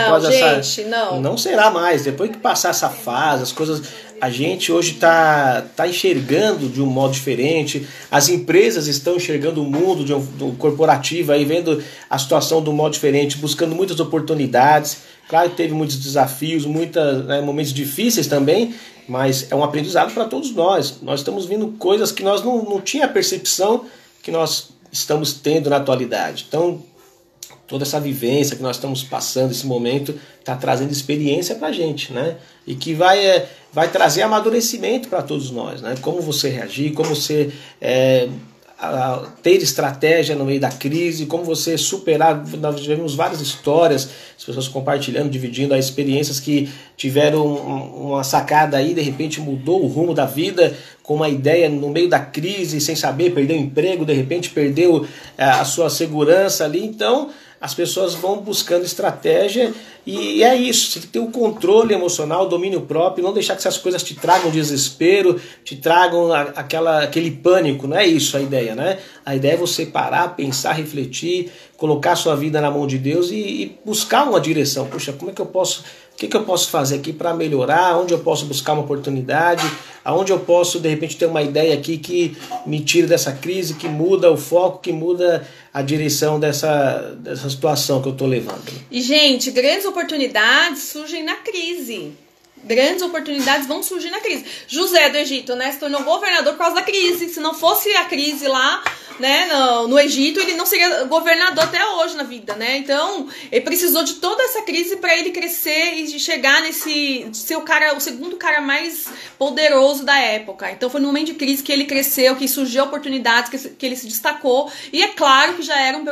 B: Não será mais. Depois que passar essa fase, as coisas... A gente hoje tá enxergando de um modo diferente. As empresas estão enxergando o mundo do corporativo, aí vendo a situação de um modo diferente, buscando muitas oportunidades. Claro que teve muitos desafios, momentos difíceis também, mas é um aprendizado para todos nós. Nós estamos vendo coisas que nós não tínhamos a percepção que nós estamos tendo na atualidade. Então, toda essa vivência que nós estamos passando, esse momento, está trazendo experiência para a gente, né? E que vai trazer amadurecimento para todos nós, né? Como você reagir, como você ter estratégia no meio da crise, como você superar. Nós tivemos várias histórias, as pessoas compartilhando, dividindo as experiências que tiveram uma sacada aí, de repente mudou o rumo da vida, com uma ideia no meio da crise, sem saber, perdeu o emprego, de repente perdeu a sua segurança ali. Então as pessoas vão buscando estratégia e é isso, você tem que ter o controle emocional, o domínio próprio, não deixar que essas coisas te tragam desespero, te tragam aquele pânico. Não é isso a ideia, né? A ideia é você parar, pensar, refletir, colocar a sua vida na mão de Deus e buscar uma direção. Puxa, como é que eu posso... O que eu posso fazer aqui para melhorar? Onde eu posso buscar uma oportunidade? Aonde eu posso, de repente, ter uma ideia aqui que me tire dessa crise, que muda o foco, que muda a direção dessa situação que eu estou levando?
A: E, gente, grandes oportunidades surgem na crise. Grandes oportunidades vão surgir na crise. José do Egito, né, se tornou governador por causa da crise. Se não fosse a crise lá, né, no Egito, ele não seria governador até hoje na vida, né? Então, ele precisou de toda essa crise para ele crescer e chegar ser o segundo cara mais poderoso da época. Então, foi no momento de crise que ele cresceu, que surgiu oportunidades, que ele se destacou. E é claro que já era um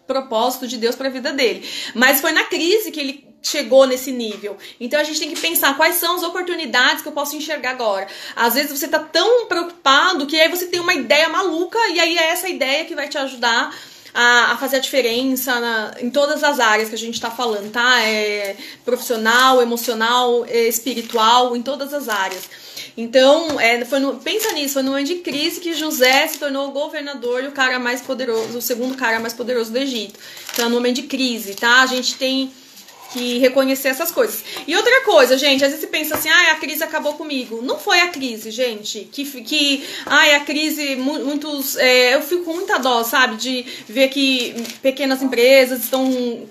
A: propósito de Deus para a vida dele. Mas foi na crise que ele chegou nesse nível. Então a gente tem que pensar quais são as oportunidades que eu posso enxergar agora. Às vezes você tá tão preocupado que aí você tem uma ideia maluca e aí é essa ideia que vai te ajudar a fazer a diferença em todas as áreas que a gente tá falando, tá? Profissional, emocional, espiritual, em todas as áreas. Então, pensa nisso, foi no momento de crise que José se tornou governador e o cara mais poderoso, o segundo cara mais poderoso do Egito. Então, é no momento de crise, tá? A gente tem que reconhecer essas coisas. E outra coisa, gente, às vezes você pensa assim, a crise acabou comigo. Não foi a crise, gente, a crise, eu fico com muita dó, sabe, de ver que pequenas empresas estão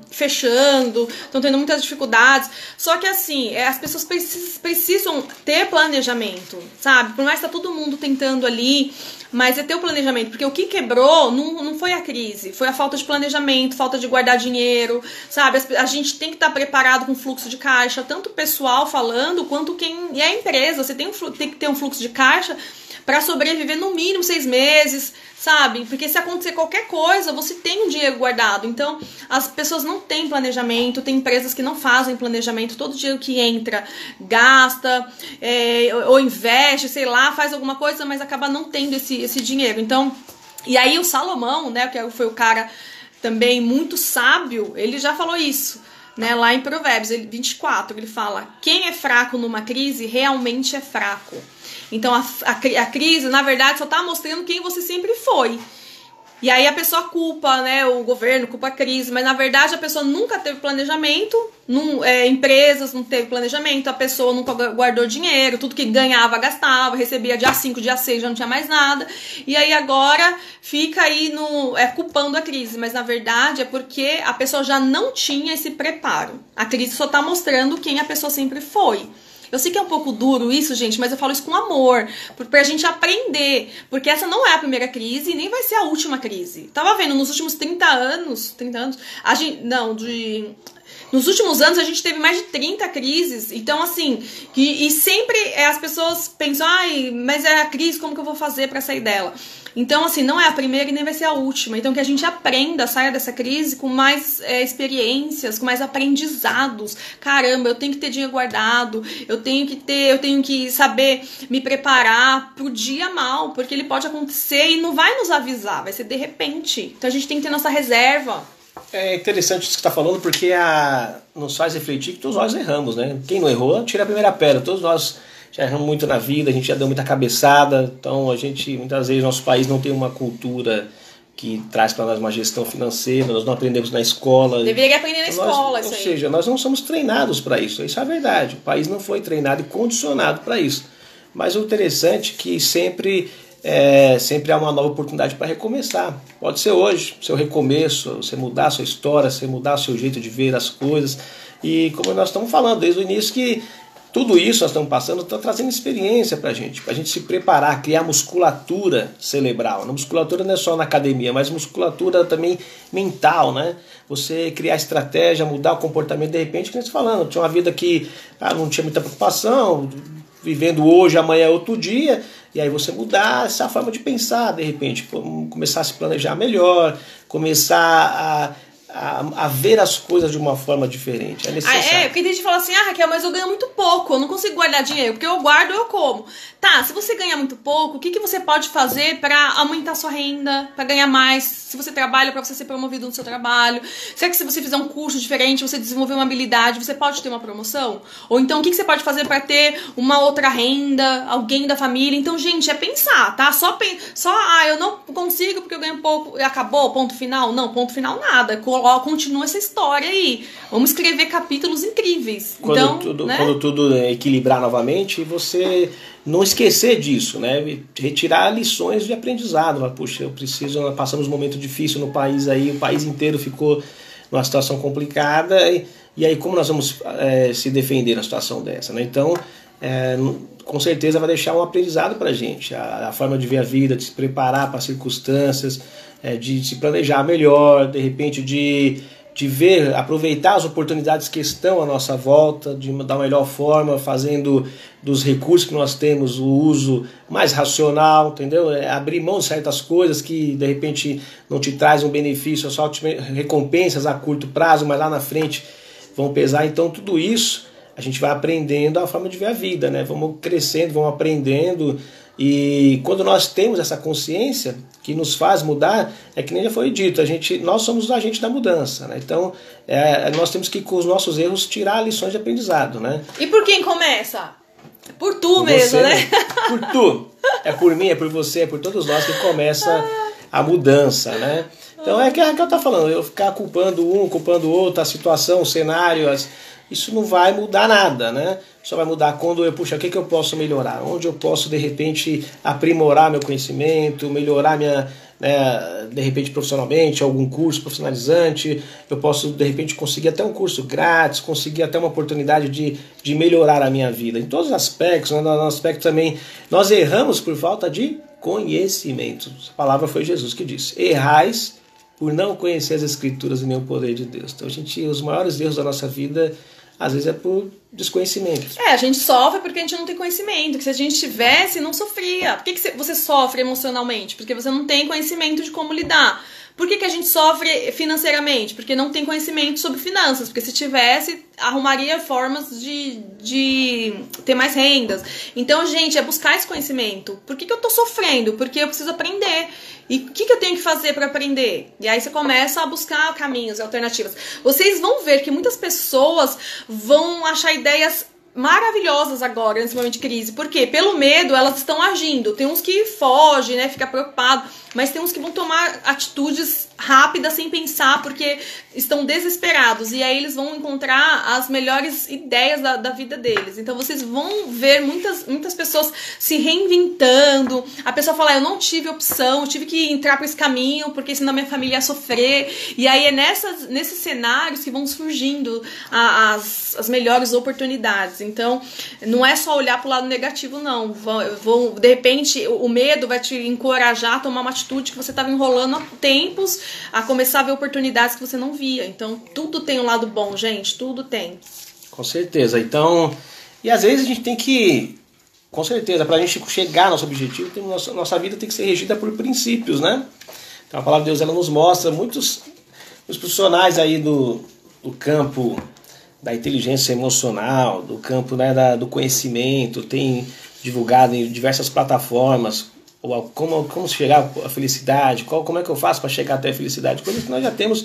A: fechando, estão tendo muitas dificuldades. Só que assim, as pessoas precisam ter planejamento, sabe, por mais que tá todo mundo tentando ali, mas é ter o planejamento, porque o que quebrou não foi a crise, foi a falta de planejamento, falta de guardar dinheiro, sabe? A gente tem que estar preparado com fluxo de caixa, tanto o pessoal falando, quanto quem é a empresa. Você tem que ter um fluxo de caixa para sobreviver no mínimo 6 meses, sabe? Porque se acontecer qualquer coisa, você tem um dinheiro guardado. Então, as pessoas não têm planejamento, tem empresas que não fazem planejamento, todo dinheiro que entra, gasta, ou investe, sei lá, faz alguma coisa, mas acaba não tendo esse dinheiro. Então, e aí o Salomão, né, que foi o cara também muito sábio, ele já falou isso, né, lá em Provérbios 24, ele fala: quem é fraco numa crise realmente é fraco. Então a crise, na verdade, só tá mostrando quem você sempre foi. E aí a pessoa culpa, né, o governo, culpa a crise, mas na verdade a pessoa nunca teve planejamento, empresas não teve planejamento, a pessoa nunca guardou dinheiro, tudo que ganhava, gastava, recebia dia 5, dia 6, já não tinha mais nada, e aí agora fica aí culpando a crise, mas na verdade é porque a pessoa já não tinha esse preparo. A crise só tá mostrando quem a pessoa sempre foi. Eu sei que é um pouco duro isso, gente, mas eu falo isso com amor, pra gente aprender, porque essa não é a primeira crise e nem vai ser a última crise. Tava vendo, nos últimos 30 anos, nos últimos anos a gente teve mais de 30 crises, então assim, e sempre as pessoas pensam, mas é a crise, como que eu vou fazer pra sair dela? Então, assim, não é a primeira e nem vai ser a última. Então, que a gente aprenda, saia dessa crise com mais experiências, com mais aprendizados. Caramba, eu tenho que ter dinheiro guardado, eu tenho que saber me preparar pro dia mal, porque ele pode acontecer e não vai nos avisar, vai ser de repente. Então, a gente tem que ter nossa reserva.
B: É interessante isso que você está falando, porque nos faz refletir que todos nós erramos, né? Quem não errou, tira a primeira pedra. Todos nós já erramos muito na vida, a gente já deu muita cabeçada, então muitas vezes, nosso país não tem uma cultura que traz para nós uma gestão financeira, nós não aprendemos na escola.
A: Deveria aprender na escola, isso aí.
B: Ou seja, nós não somos treinados para isso, isso é verdade. O país não foi treinado e condicionado para isso. Mas o interessante é que sempre há uma nova oportunidade para recomeçar. Pode ser hoje, seu recomeço, você mudar a sua história, você mudar o seu jeito de ver as coisas. E como nós estamos falando desde o início, que tudo isso nós estamos passando, está trazendo experiência para a gente se preparar, criar musculatura cerebral. A musculatura não é só na academia, mas musculatura também mental, né? Você criar estratégia, mudar o comportamento, de repente, que nós falando, tinha uma vida que não tinha muita preocupação, vivendo hoje, amanhã é outro dia, e aí você mudar essa forma de pensar, de repente, começar a se planejar melhor, começar a ver as coisas de uma forma diferente. É necessário.
A: Porque tem gente que fala assim, Raquel, mas eu ganho muito pouco, eu não consigo guardar dinheiro, porque eu guardo, eu como. Tá, se você ganha muito pouco, o que você pode fazer para aumentar sua renda, para ganhar mais? Se você trabalha, para você ser promovido no seu trabalho. Será que se você fizer um curso diferente, você desenvolver uma habilidade, você pode ter uma promoção? Ou então, o que você pode fazer para ter uma outra renda, alguém da família? Então, gente, é pensar, tá? Eu não consigo porque eu ganho pouco e acabou, ponto final? Não, ponto final nada. Continua essa história aí. Vamos escrever capítulos incríveis.
B: Quando tudo equilibrar novamente, você não esquecer disso, né? Retirar lições de aprendizado. Puxa, nós passamos um momento difícil no país aí, o país inteiro ficou numa situação complicada, e aí como nós vamos se defender na situação dessa, né? Então, com certeza vai deixar um aprendizado pra gente, a forma de ver a vida, de se preparar para as circunstâncias, de se planejar melhor, de repente de ver, aproveitar as oportunidades que estão à nossa volta, da melhor forma, fazendo dos recursos que nós temos o uso mais racional, entendeu? Abrir mão de certas coisas que de repente não te traz um benefício, só te recompensas a curto prazo, mas lá na frente vão pesar. Então tudo isso a gente vai aprendendo a forma de ver a vida, né? Vamos crescendo, vamos aprendendo. E quando nós temos essa consciência que nos faz mudar, é que nem já foi dito, nós somos os agentes da mudança, né? Então nós temos que, com os nossos erros, tirar lições de aprendizado, né?
A: E por quem começa? Por tu mesmo, né?
B: Por tu. É por mim, é por você, é por todos nós que começa a mudança, né? Então é que eu estou falando, eu ficar culpando um, culpando o outro, a situação, o cenário, isso não vai mudar nada, né? Só vai mudar quando eu, puxa, o que eu posso melhorar? Onde eu posso, de repente, aprimorar meu conhecimento, melhorar minha, né, de repente, profissionalmente, algum curso profissionalizante, eu posso, de repente, conseguir até um curso grátis, conseguir até uma oportunidade de melhorar a minha vida. Em todos os aspectos, né, no aspecto também, nós erramos por falta de conhecimento. A palavra foi Jesus que disse, errais por não conhecer as Escrituras e nem o poder de Deus. Então, os maiores erros da nossa vida, às vezes, é por desconhecimento.
A: A gente sofre porque a gente não tem conhecimento. Que se a gente tivesse, não sofria. Por que você sofre emocionalmente? Porque você não tem conhecimento de como lidar. Por que a gente sofre financeiramente? Porque não tem conhecimento sobre finanças. Porque se tivesse, arrumaria formas de ter mais rendas. Então, gente, é buscar esse conhecimento. Por que eu tô sofrendo? Porque eu preciso aprender. E o que eu tenho que fazer para aprender? E aí você começa a buscar caminhos e alternativas. Vocês vão ver que muitas pessoas vão achar ideias maravilhosas agora, nesse momento de crise. Por quê? Pelo medo, elas estão agindo. Tem uns que fogem, né? Fica preocupado. Mas tem uns que vão tomar atitudes rápidas, sem pensar, porque estão desesperados. E aí eles vão encontrar as melhores ideias da vida deles. Então vocês vão ver muitas pessoas se reinventando. A pessoa fala, eu não tive opção, eu tive que entrar por esse caminho, porque senão minha família ia sofrer. E aí é nesses cenários que vão surgindo as melhores oportunidades. Então, não é só olhar pro lado negativo, não. De repente, o medo vai te encorajar a tomar uma atitude que você estava enrolando há tempos, a começar a ver oportunidades que você não via. Então, tudo tem um lado bom, gente. Tudo tem.
B: Com certeza. Então, e às vezes a gente tem que, com certeza, para a gente chegar ao nosso objetivo, nossa vida tem que ser regida por princípios, né? Então, a palavra de Deus, ela nos mostra muitos profissionais aí do campo da inteligência emocional, do campo, né, do conhecimento, tem divulgado em diversas plataformas como chegar à felicidade, como é que eu faço para chegar até a felicidade, coisas que nós já temos.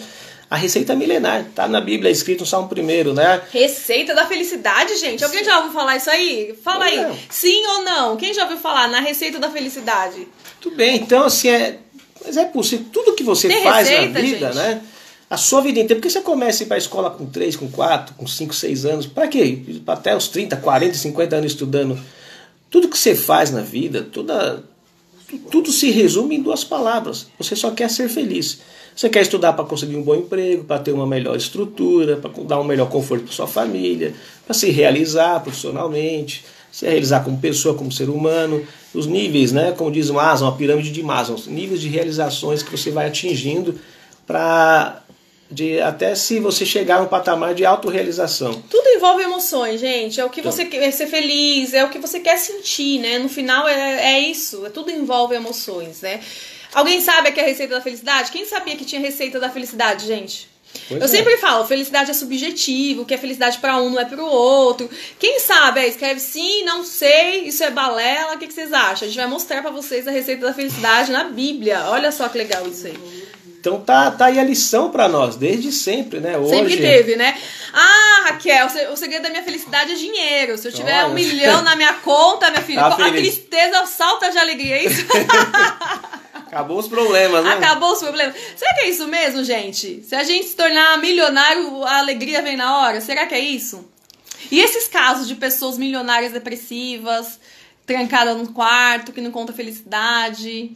B: A receita milenar, tá na Bíblia, escrito no Salmo 1, né?
A: Receita da felicidade, gente? Alguém já ouviu falar isso aí? Fala aí, sim ou não? Quem já ouviu falar na receita da felicidade?
B: Tudo bem, então assim, mas é possível, tudo que você faz receita, na vida, gente, né? A sua vida inteira, porque você começa a ir para a escola com 3, com 4, com 5, 6 anos, para quê? Até os 30, 40, 50 anos estudando. Tudo que você faz na vida, tudo se resume em 2 palavras. Você só quer ser feliz. Você quer estudar para conseguir um bom emprego, para ter uma melhor estrutura, para dar um melhor conforto para sua família, para se realizar profissionalmente, se realizar como pessoa, como ser humano. Os níveis, né, como diz Maslow, a pirâmide de Maslow, os níveis de realizações que você vai atingindo até se você chegar a um patamar de autorrealização.
A: Tudo envolve emoções, gente. É o que você quer ser feliz, é o que você quer sentir, né? No final é isso, tudo envolve emoções, né? Alguém sabe aqui a receita da felicidade? Quem sabia que tinha receita da felicidade, gente? Eu sempre falo, felicidade é subjetivo, que é felicidade para um não é para o outro. Quem sabe, escreve sim, não sei, isso é balela, o que vocês acham? A gente vai mostrar para vocês a receita da felicidade na Bíblia. Olha só que legal isso aí.
B: Então tá aí a lição para nós, desde sempre, né? Hoje...
A: Sempre teve, né? Ah, Raquel, o segredo da minha felicidade é dinheiro. Se eu tiver 1 milhão na minha conta, minha filha, a tristeza salta de alegria, é isso?
B: Acabou os problemas, né?
A: Acabou os problemas. Será que é isso mesmo, gente? Se a gente se tornar milionário, a alegria vem na hora? Será que é isso? E esses casos de pessoas milionárias depressivas, trancadas no quarto, que não conta felicidade?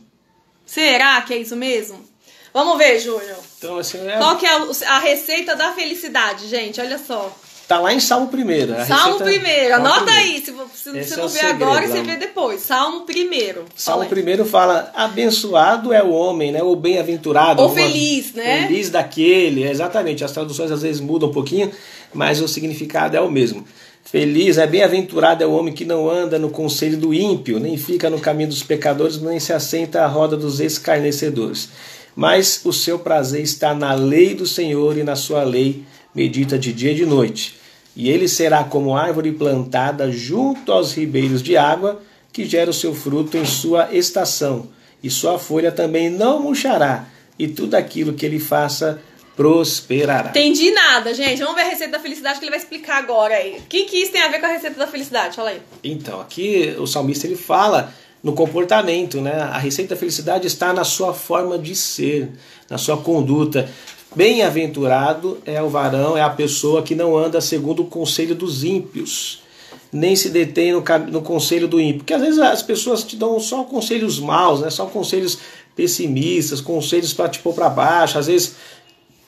A: Será que é isso mesmo? Vamos ver, Júnior.
B: Então, assim,
A: qual que é a receita da felicidade, gente? Olha só.
B: Tá lá em Salmo 1.
A: Salmo 1. Anota aí, se você não vê agora, você vê depois. Salmo 1.
B: Salmo 1 fala, abençoado é o homem, né? Ou bem-aventurado.
A: Ou feliz, né?
B: Feliz daquele, exatamente. As traduções às vezes mudam um pouquinho, mas o significado é o mesmo. Feliz, bem-aventurado é o homem que não anda no conselho do ímpio, nem fica no caminho dos pecadores, nem se assenta à roda dos escarnecedores. Mas o seu prazer está na lei do Senhor, e na sua lei medita de dia e de noite. E ele será como árvore plantada junto aos ribeiros de água, que gera o seu fruto em sua estação, e sua folha também não murchará, e tudo aquilo que ele faça prosperará.
A: Entendi nada, gente. Vamos ver a receita da felicidade que ele vai explicar agora aí. O que isso tem a ver com a receita da felicidade? Fala aí.
B: Então, aqui o salmista ele fala no comportamento, né? A receita da felicidade está na sua forma de ser, na sua conduta. Bem-aventurado é o varão, é a pessoa que não anda segundo o conselho dos ímpios, nem se detém no conselho do ímpio. Porque às vezes as pessoas te dão só conselhos maus, né? Só conselhos pessimistas, conselhos para te pôr para baixo. Às vezes,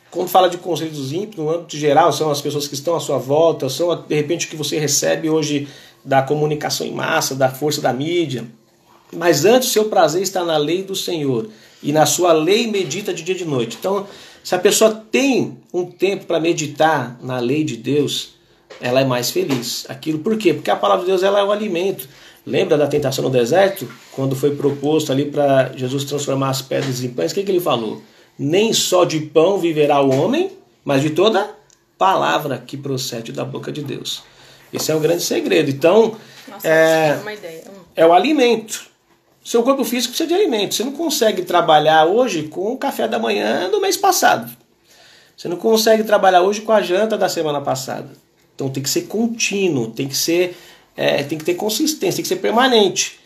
B: quando fala de conselhos dos ímpios, no âmbito geral, são as pessoas que estão à sua volta, são de repente o que você recebe hoje da comunicação em massa, da força da mídia. Mas antes o seu prazer está na lei do Senhor, e na sua lei medita de dia e de noite. Então, se a pessoa tem um tempo para meditar na lei de Deus, ela é mais feliz. Aquilo por quê? Porque a palavra de Deus ela é o alimento. Lembra da tentação no deserto? Quando foi proposto ali para Jesus transformar as pedras em pães, o que ele falou? Nem só de pão viverá o homem, mas de toda palavra que procede da boca de Deus. Esse é um grande segredo. Então,
A: nossa, é uma ideia.
B: É o alimento. Seu corpo físico precisa de alimento. Você não consegue trabalhar hoje com o café da manhã do mês passado. Você não consegue trabalhar hoje com a janta da semana passada. Então tem que ser contínuo, tem que ter consistência, tem que ser permanente.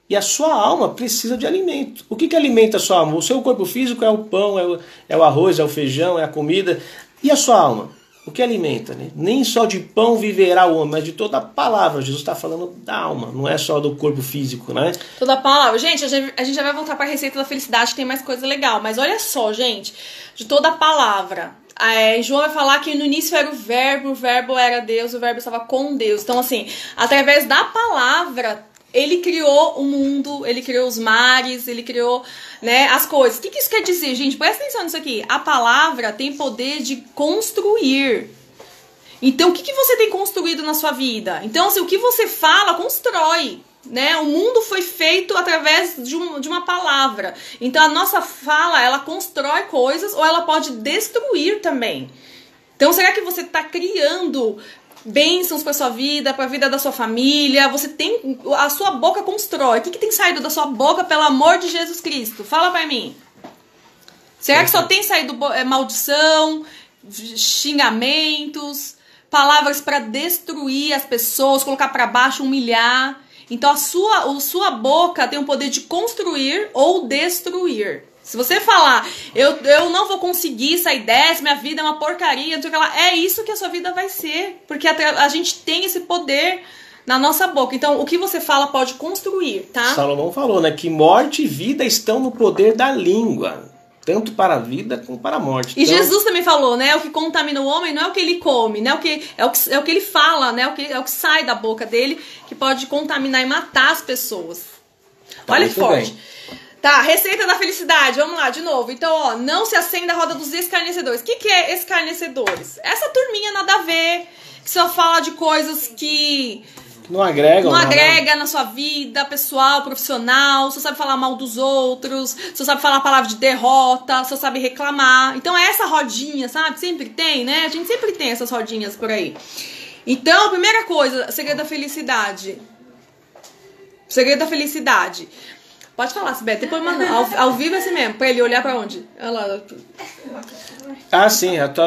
B: E a sua alma precisa de alimento. O que alimenta a sua alma? O seu corpo físico é o pão, é o arroz, é o feijão, é a comida. E a sua alma? O que alimenta, né? Nem só de pão viverá o homem, mas de toda a palavra. Jesus está falando da alma, não é só do corpo físico, né?
A: Toda a palavra. Gente, a gente já vai voltar para a receita da felicidade, que tem mais coisa legal. Mas olha só, gente, de toda a palavra. João vai falar que no início era o verbo era Deus, o verbo estava com Deus. Então, assim, através da palavra, ele criou o mundo, ele criou os mares, ele criou, né, as coisas. O que isso quer dizer, gente? Presta atenção nisso aqui. A palavra tem poder de construir. Então, o que você tem construído na sua vida? Então, assim, o que você fala, constrói. Né? O mundo foi feito através de uma palavra. Então a nossa fala, ela constrói coisas ou ela pode destruir também. Então será que você está criando bênçãos para sua vida, para a vida da sua família? Você tem, a sua boca constrói. O que tem saído da sua boca, pelo amor de Jesus Cristo? Fala para mim. Será que só tem saído maldição, xingamentos, palavras para destruir as pessoas, colocar para baixo, humilhar? Então a sua boca tem o poder de construir ou destruir. Se você falar, eu não vou conseguir sair dessa, minha vida é uma porcaria, não sei o que lá, é isso que a sua vida vai ser. Porque a gente tem esse poder na nossa boca. Então o que você fala pode construir, tá?
B: Salomão falou, né, que morte e vida estão no poder da língua. Tanto para a vida como para a morte.
A: E então, Jesus também falou, né? O que contamina o homem não é o que ele come, né? É o que ele fala, né? É o que sai da boca dele, que pode contaminar e matar as pessoas.
B: Tá,
A: olha que forte.
B: Bem.
A: Tá, receita da felicidade. Vamos lá, de novo. Então, ó, não se acenda a roda dos escarnecedores. O que é escarnecedores? Essa turminha nada a ver, que só fala de coisas que
B: não agrega
A: na sua vida pessoal, profissional, só sabe falar mal dos outros, só sabe falar a palavra de derrota, só sabe reclamar. Então é essa rodinha, sabe? Sempre tem, né? A gente sempre tem essas rodinhas por aí. Então, a primeira coisa, segredo da felicidade. Segredo da felicidade. Pode falar, Sibete. Depois manda. Ao vivo é assim mesmo, pra ele olhar pra onde? Olha lá.
B: Ah, sim, eu tô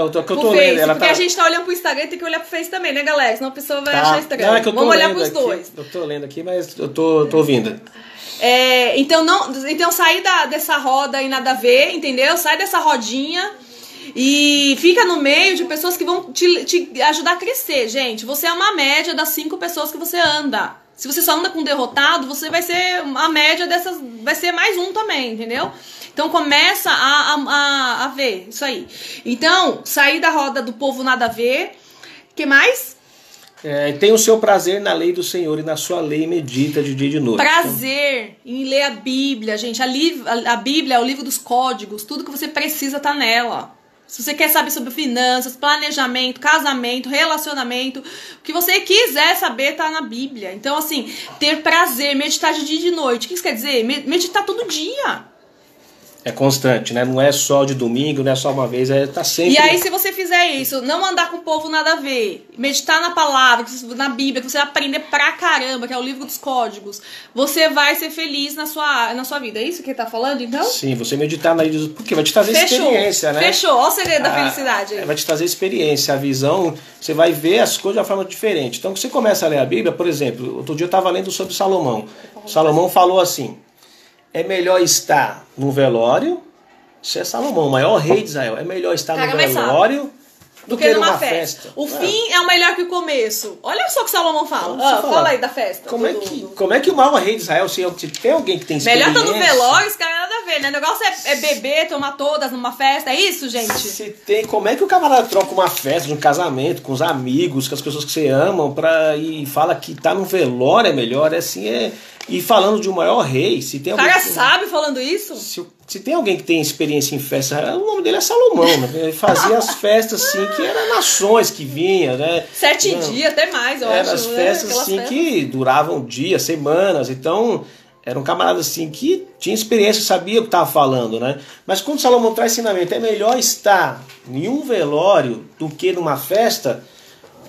A: lendo.
B: Ela
A: porque a gente tá olhando pro Instagram, tem que olhar pro Face também, né, galera? Senão a pessoa vai achar estranho. Não, é que eu tô Vamos olhar pros
B: aqui,
A: dois.
B: Eu tô lendo aqui, mas eu tô ouvindo.
A: Então sair dessa roda aí nada a ver, entendeu? Sai dessa rodinha e fica no meio de pessoas que vão te ajudar a crescer, gente. Você é uma média das 5 pessoas que você anda. Se você só anda com derrotado, você vai ser a média dessas, vai ser mais um também, entendeu? Então começa a ver isso aí. Então, sair da roda do povo nada a ver. O que mais?
B: Tem o seu prazer na lei do Senhor e na sua lei medita de dia e de noite.
A: Prazer em ler a Bíblia, gente. A Bíblia é o livro dos códigos. Tudo que você precisa tá nela. Se você quer saber sobre finanças, planejamento, casamento, relacionamento, o que você quiser saber tá na Bíblia. Então, assim, ter prazer, meditar de dia e de noite. O que isso quer dizer? Meditar todo dia.
B: É constante, né? Não é só de domingo, não é só uma vez, tá sempre...
A: E aí, se você fizer isso, não andar com o povo nada a ver, meditar na palavra, na Bíblia, que você vai aprender pra caramba, que é o livro dos códigos, você vai ser feliz na sua vida. É isso que ele tá falando, então?
B: Sim, você meditar na lei, porque vai te trazer experiência, né?
A: Fechou, olha o segredo da felicidade aí.
B: Vai te trazer experiência, a visão, você vai ver as coisas de uma forma diferente. Então, você começa a ler a Bíblia, por exemplo, outro dia eu estava lendo sobre Salomão. Salomão falou assim, é melhor estar no velório... Isso é Salomão, o maior rei de Israel. É melhor estar no velório do que numa festa.
A: O fim é o melhor que o começo. Olha só o que Salomão fala. Fala aí da festa.
B: Como é que o maior rei de Israel, se tem alguém que tem experiência...
A: Melhor estar no velório, os caras nada a ver, né? O negócio é beber, tomar todas numa festa. É isso, gente?
B: Como é que o camarada troca uma festa de um casamento com os amigos, com as pessoas que você ama, e fala que tá no velório é melhor? E falando de um maior rei, se tem alguém...
A: O cara sabe falando isso?
B: Se tem alguém que tem experiência em festa, o nome dele é Salomão, né? Ele fazia as festas assim, que eram nações que vinham, né?
A: 7 dias, até mais, eu acho.
B: Eram as festas assim que duravam dias, semanas, então era um camarada assim que tinha experiência, sabia o que estava falando, né? Mas quando Salomão traz ensinamento, é melhor estar em um velório do que numa festa.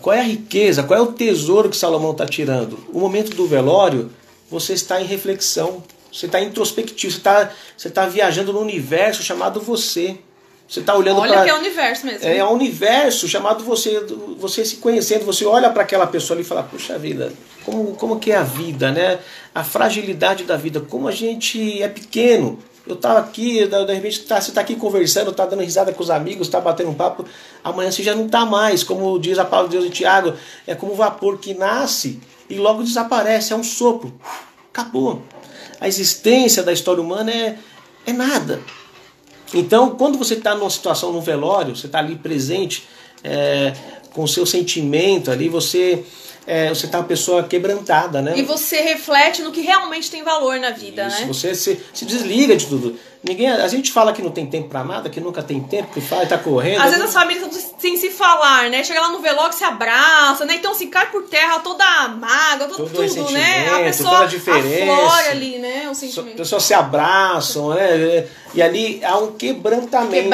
B: Qual é a riqueza, qual é o tesouro que Salomão está tirando? O momento do velório, você está em reflexão. Você está introspectivo, você tá viajando no universo chamado você. Você está olhando para...
A: Olha que é o universo mesmo.
B: É um universo chamado você. Você se conhecendo, você olha para aquela pessoa ali e fala, puxa vida, como que é a vida, né? A fragilidade da vida, como a gente é pequeno. Eu estava aqui, de repente você está aqui conversando, está dando risada com os amigos, está batendo um papo, amanhã você já não está mais, como diz a palavra de Deus de Tiago, é como o vapor que nasce e logo desaparece, é um sopro. Acabou. A existência da história humana é nada. Então, quando você está numa situação, num velório, você está ali presente, com o seu sentimento ali, você está uma pessoa quebrantada, né?
A: E você reflete no que realmente tem valor na vida,
B: Isso,
A: né?
B: Você se desliga de tudo. A gente fala que não tem tempo pra nada, que nunca tem tempo, que fala, tá correndo.
A: Às vezes as famílias estão sem se falar, né? Chega lá no velório, se abraça, né? Então, assim, cai por terra toda a mágoa, tudo, né? A pessoa aflora ali, né? O sentimento. As
B: pessoas se abraçam, né? E ali há um quebrantamento.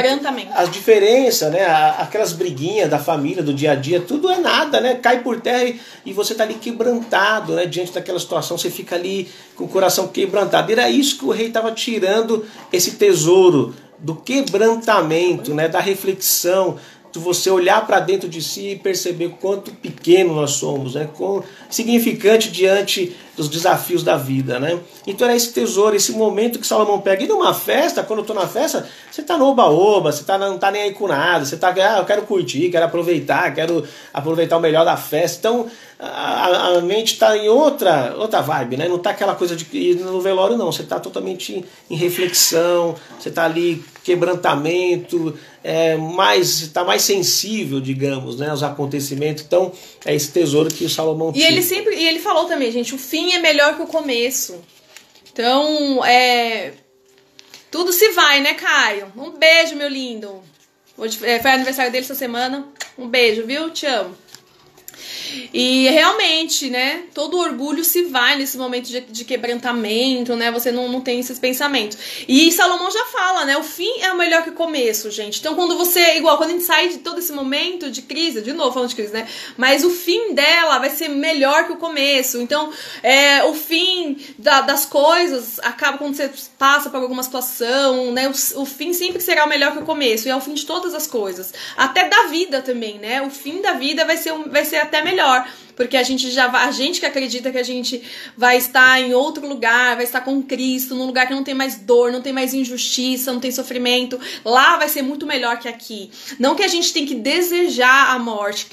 B: As diferenças, né? Aquelas briguinhas da família, do dia a dia, tudo é nada, né? Cai por terra e você tá ali quebrantado, né? Diante daquela situação, você fica ali com o coração quebrantado. E era isso que o rei estava tirando, esse tesouro do quebrantamento, né, da reflexão, de você olhar para dentro de si e perceber quanto pequeno nós somos, né, quão significante diante dos desafios da vida, né? Então é esse tesouro, esse momento que Salomão pega. E numa festa, quando eu estou na festa, você está no oba-oba, você não está nem aí com nada, você está, eu quero curtir, quero aproveitar o melhor da festa. Então a mente está em outra vibe, né? Não está aquela coisa de ir no velório, não. Você está totalmente em reflexão, você está ali, quebrantamento, está mais sensível, digamos, né, aos acontecimentos. Então é esse tesouro que o Salomão tinha.
A: E ele falou também, gente, o fim é melhor que o começo. Então, tudo se vai, né, Caio? Um beijo, meu lindo. Hoje foi aniversário dele essa semana. Um beijo, viu? Te amo. E realmente, né, todo orgulho se vai nesse momento de quebrantamento, né, você não tem esses pensamentos. E Salomão já fala, né, o fim é o melhor que o começo, gente. Então quando quando a gente sai de todo esse momento de crise, de novo falando de crise, né, mas o fim dela vai ser melhor que o começo. Então o fim das coisas acaba quando você passa por alguma situação, né, o fim sempre será o melhor que o começo, e é o fim de todas as coisas. Até da vida também, né, o fim da vida vai ser até melhor. Porque a gente que acredita que a gente vai estar em outro lugar, vai estar com Cristo, num lugar que não tem mais dor, não tem mais injustiça, não tem sofrimento, lá vai ser muito melhor que aqui. Não que a gente tem que desejar a morte,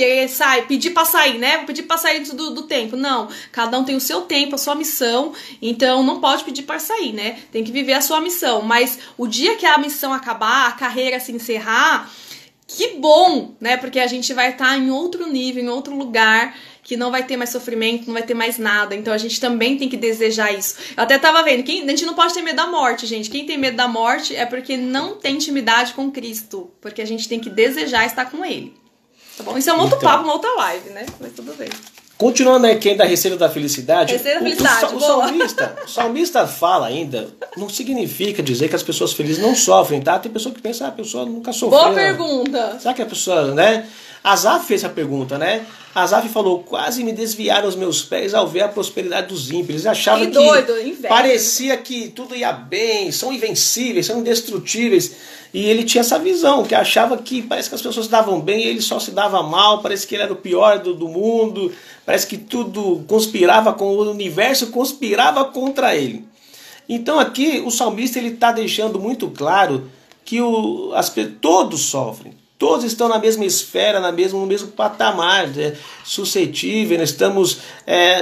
A: pedir pra sair, né? Vou pedir pra sair do tempo. Não, cada um tem o seu tempo, a sua missão, então não pode pedir pra sair, né? Tem que viver a sua missão, mas o dia que a missão acabar, a carreira se encerrar, que bom, né? Porque a gente vai estar em outro nível, em outro lugar, que não vai ter mais sofrimento, não vai ter mais nada. Então a gente também tem que desejar isso. Eu até tava vendo, a gente não pode ter medo da morte, gente. Quem tem medo da morte é porque não tem intimidade com Cristo. Porque a gente tem que desejar estar com Ele. Tá bom? Isso é um outro papo, uma outra live, né? Mas tudo bem.
B: Continuando aqui ainda a receita da felicidade.
A: Receita da felicidade,
B: o salmista fala ainda, não significa dizer que as pessoas felizes não sofrem, tá? Tem pessoa que pensa, a pessoa nunca sofreu.
A: Boa pergunta.
B: Será que a pessoa, né? Asaf fez a pergunta, né? Asaf falou, quase me desviaram os meus pés ao ver a prosperidade dos ímpios. Eles achavam que parecia que tudo ia bem, são invencíveis, são indestrutíveis. E ele tinha essa visão, que achava que parece que as pessoas se davam bem e ele só se dava mal, parece que ele era o pior do mundo, parece que tudo conspirava com o universo, conspirava contra ele. Então aqui o salmista está deixando muito claro que todos sofrem. Todos estão na mesma esfera, no mesmo patamar, suscetíveis, nós estamos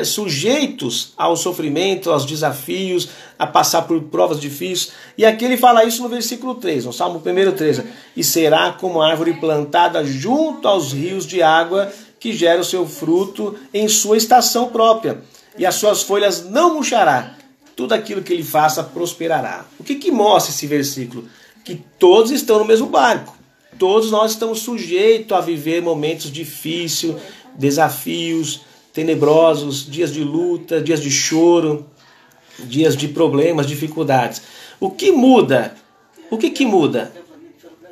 B: sujeitos ao sofrimento, aos desafios, a passar por provas difíceis. E aqui ele fala isso no versículo 3, no Salmo 1:13. E será como árvore plantada junto aos rios de água, que gera o seu fruto em sua estação própria, e as suas folhas não murchará. Tudo aquilo que ele faça prosperará. O que mostra esse versículo? Que todos estão no mesmo barco. Todos nós estamos sujeitos a viver momentos difíceis, desafios tenebrosos, dias de luta, dias de choro, dias de problemas, dificuldades. O que muda? O que muda?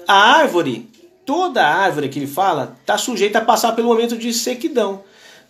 B: A árvore, toda árvore que ele fala, está sujeita a passar pelo momento de sequidão.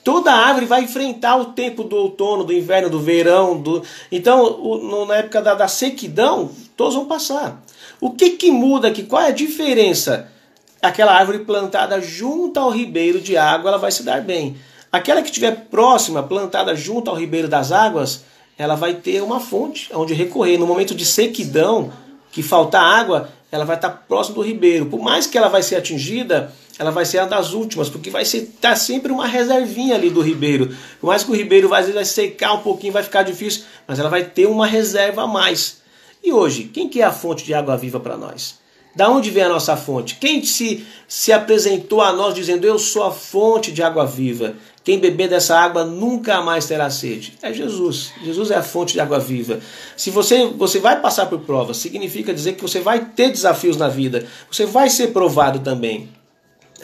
B: Toda árvore vai enfrentar o tempo do outono, do inverno, do verão. Então, na época da sequidão, todos vão passar. O que muda aqui? Qual é a diferença? Aquela árvore plantada junto ao ribeiro de água, ela vai se dar bem. Aquela que estiver próxima, plantada junto ao ribeiro das águas, ela vai ter uma fonte onde recorrer. No momento de sequidão, que faltar água, ela vai estar próximo do ribeiro. Por mais que ela vai ser atingida, ela vai ser uma das últimas, porque vai estar sempre uma reservinha ali do ribeiro. Por mais que o ribeiro às vezes vai secar um pouquinho, vai ficar difícil, mas ela vai ter uma reserva a mais. E hoje, quem que é a fonte de água viva para nós? Da onde vem a nossa fonte? Quem se apresentou a nós dizendo, eu sou a fonte de água viva. Quem beber dessa água nunca mais terá sede. É Jesus. Jesus é a fonte de água viva. Se você vai passar por provas, significa dizer que você vai ter desafios na vida. Você vai ser provado também.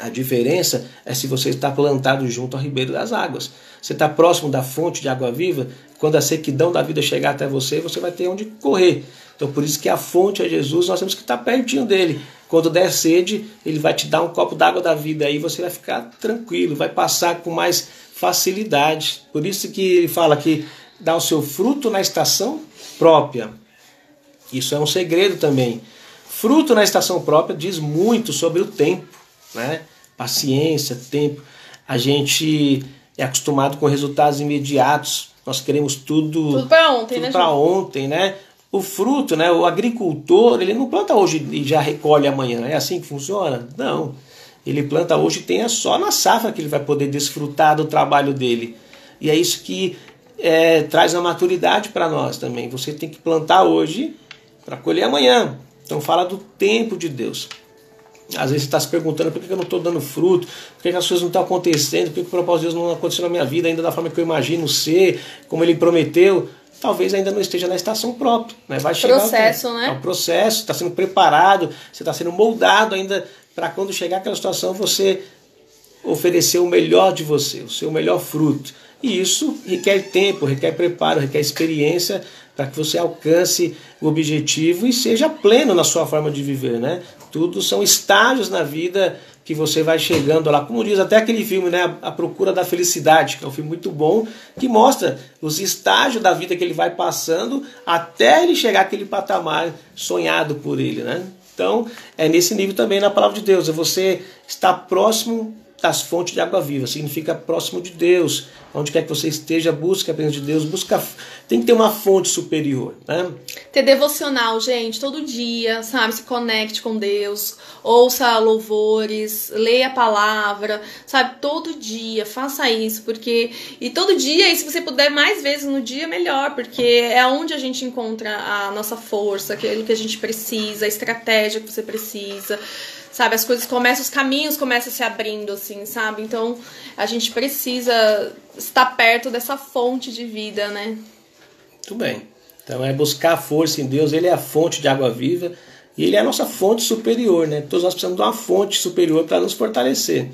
B: A diferença é se você está plantado junto ao ribeiro das águas. Você está próximo da fonte de água viva, quando a sequidão da vida chegar até você, você vai ter onde correr. Então por isso que a fonte é Jesus, nós temos que estar pertinho dele. Quando der sede, ele vai te dar um copo d'água da vida, aí você vai ficar tranquilo, vai passar com mais facilidade. Por isso que ele fala que dá o seu fruto na estação própria. Isso é um segredo também. Fruto na estação própria diz muito sobre o tempo, né? Paciência, tempo. A gente é acostumado com resultados imediatos. Nós queremos tudo
A: para ontem,
B: tudo para ontem, né? O fruto, né? O agricultor, ele não planta hoje e já recolhe amanhã. É assim que funciona? Não. Ele planta hoje e tem só na safra que ele vai poder desfrutar do trabalho dele. E é isso que traz a maturidade para nós também. Você tem que plantar hoje para colher amanhã. Então fala do tempo de Deus. Às vezes você está se perguntando por que eu não estou dando fruto, por que as coisas não estão acontecendo, por que o propósito de Deus não aconteceu na minha vida ainda da forma que eu imagino ser, como ele prometeu. Talvez ainda não esteja na estação própria. Né? Vai chegar
A: processo, né?
B: É um processo, está sendo preparado, você está sendo moldado ainda para quando chegar aquela situação você oferecer o melhor de você, o seu melhor fruto. E isso requer tempo, requer preparo, requer experiência para que você alcance o objetivo e seja pleno na sua forma de viver, né? Tudo são estágios na vida que você vai chegando lá. Como diz até aquele filme, né? A Procura da Felicidade, que é um filme muito bom, que mostra os estágios da vida que ele vai passando até ele chegar àquele patamar sonhado por ele, né? Então, é nesse nível também na palavra de Deus. É você estar próximo das fontes de água viva, significa próximo de Deus. Onde quer que você esteja, busque a presença de Deus, tem que ter uma fonte superior, né?
A: Ter devocional, gente, todo dia, sabe? Se conecte com Deus, ouça louvores, leia a palavra, sabe? Todo dia, faça isso, porque... E todo dia, e se você puder mais vezes no dia, melhor, porque é onde a gente encontra a nossa força, aquilo que a gente precisa, a estratégia que você precisa, sabe? As coisas começam, os caminhos começam a se abrindo, assim, sabe? Então, a gente precisa estar perto dessa fonte de vida, né?
B: Muito bem. Então é buscar força em Deus, ele é a fonte de água viva e ele é a nossa fonte superior, né? Todos nós precisamos de uma fonte superior para nos fortalecer.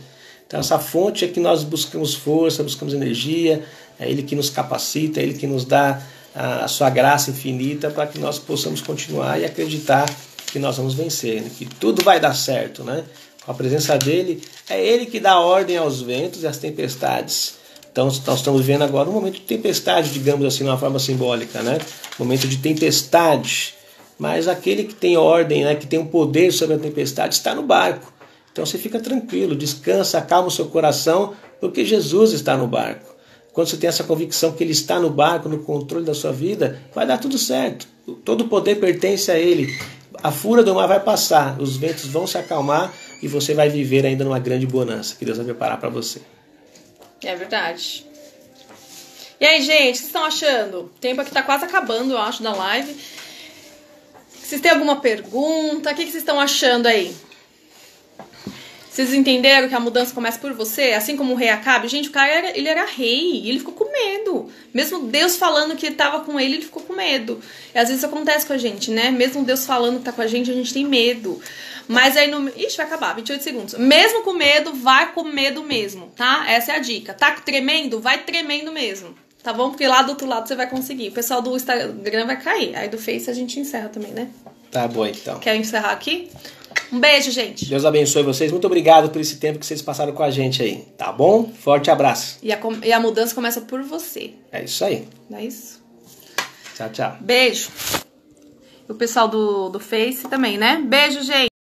B: Então essa fonte é que nós buscamos força, buscamos energia, é Ele que nos capacita, é Ele que nos dá a sua graça infinita para que nós possamos continuar e acreditar que nós vamos vencer, né? Que tudo vai dar certo, né? Com a presença dele, é Ele que dá ordem aos ventos e às tempestades. Então nós estamos vivendo agora um momento de tempestade, digamos assim, de uma forma simbólica, né? Momento de tempestade. Mas aquele que tem ordem, né, que tem um poder sobre a tempestade, está no barco. Então você fica tranquilo, descansa, acalma o seu coração, porque Jesus está no barco. Quando você tem essa convicção que Ele está no barco, no controle da sua vida, vai dar tudo certo. Todo o poder pertence a Ele. A fúria do mar vai passar, os ventos vão se acalmar e você vai viver ainda numa grande bonança que Deus vai preparar para você.
A: É verdade. E aí, gente, o que vocês estão achando? O tempo aqui está quase acabando, eu acho, da live. Vocês têm alguma pergunta? O que vocês estão achando aí? Vocês entenderam que a mudança começa por você? Assim como o rei Acabe? Gente, o cara ele era rei e ele ficou com medo. Mesmo Deus falando que estava com ele ficou com medo. E às vezes isso acontece com a gente, né? Mesmo Deus falando que tá com a gente tem medo. Mas aí no... Ixi, vai acabar, 28 segundos. Mesmo com medo, vai com medo mesmo, tá? Essa é a dica. Tá tremendo? Vai tremendo mesmo. Tá bom? Porque lá do outro lado você vai conseguir. O pessoal do Instagram vai cair. Aí do Face a gente encerra também, né?
B: Tá bom, então.
A: Quer encerrar aqui? Um beijo, gente.
B: Deus abençoe vocês. Muito obrigado por esse tempo que vocês passaram com a gente aí. Tá bom? Forte abraço.
A: E a mudança começa por você.
B: É isso aí.
A: Não é isso?
B: Tchau, tchau.
A: Beijo. E o pessoal do Face também, né? Beijo, gente.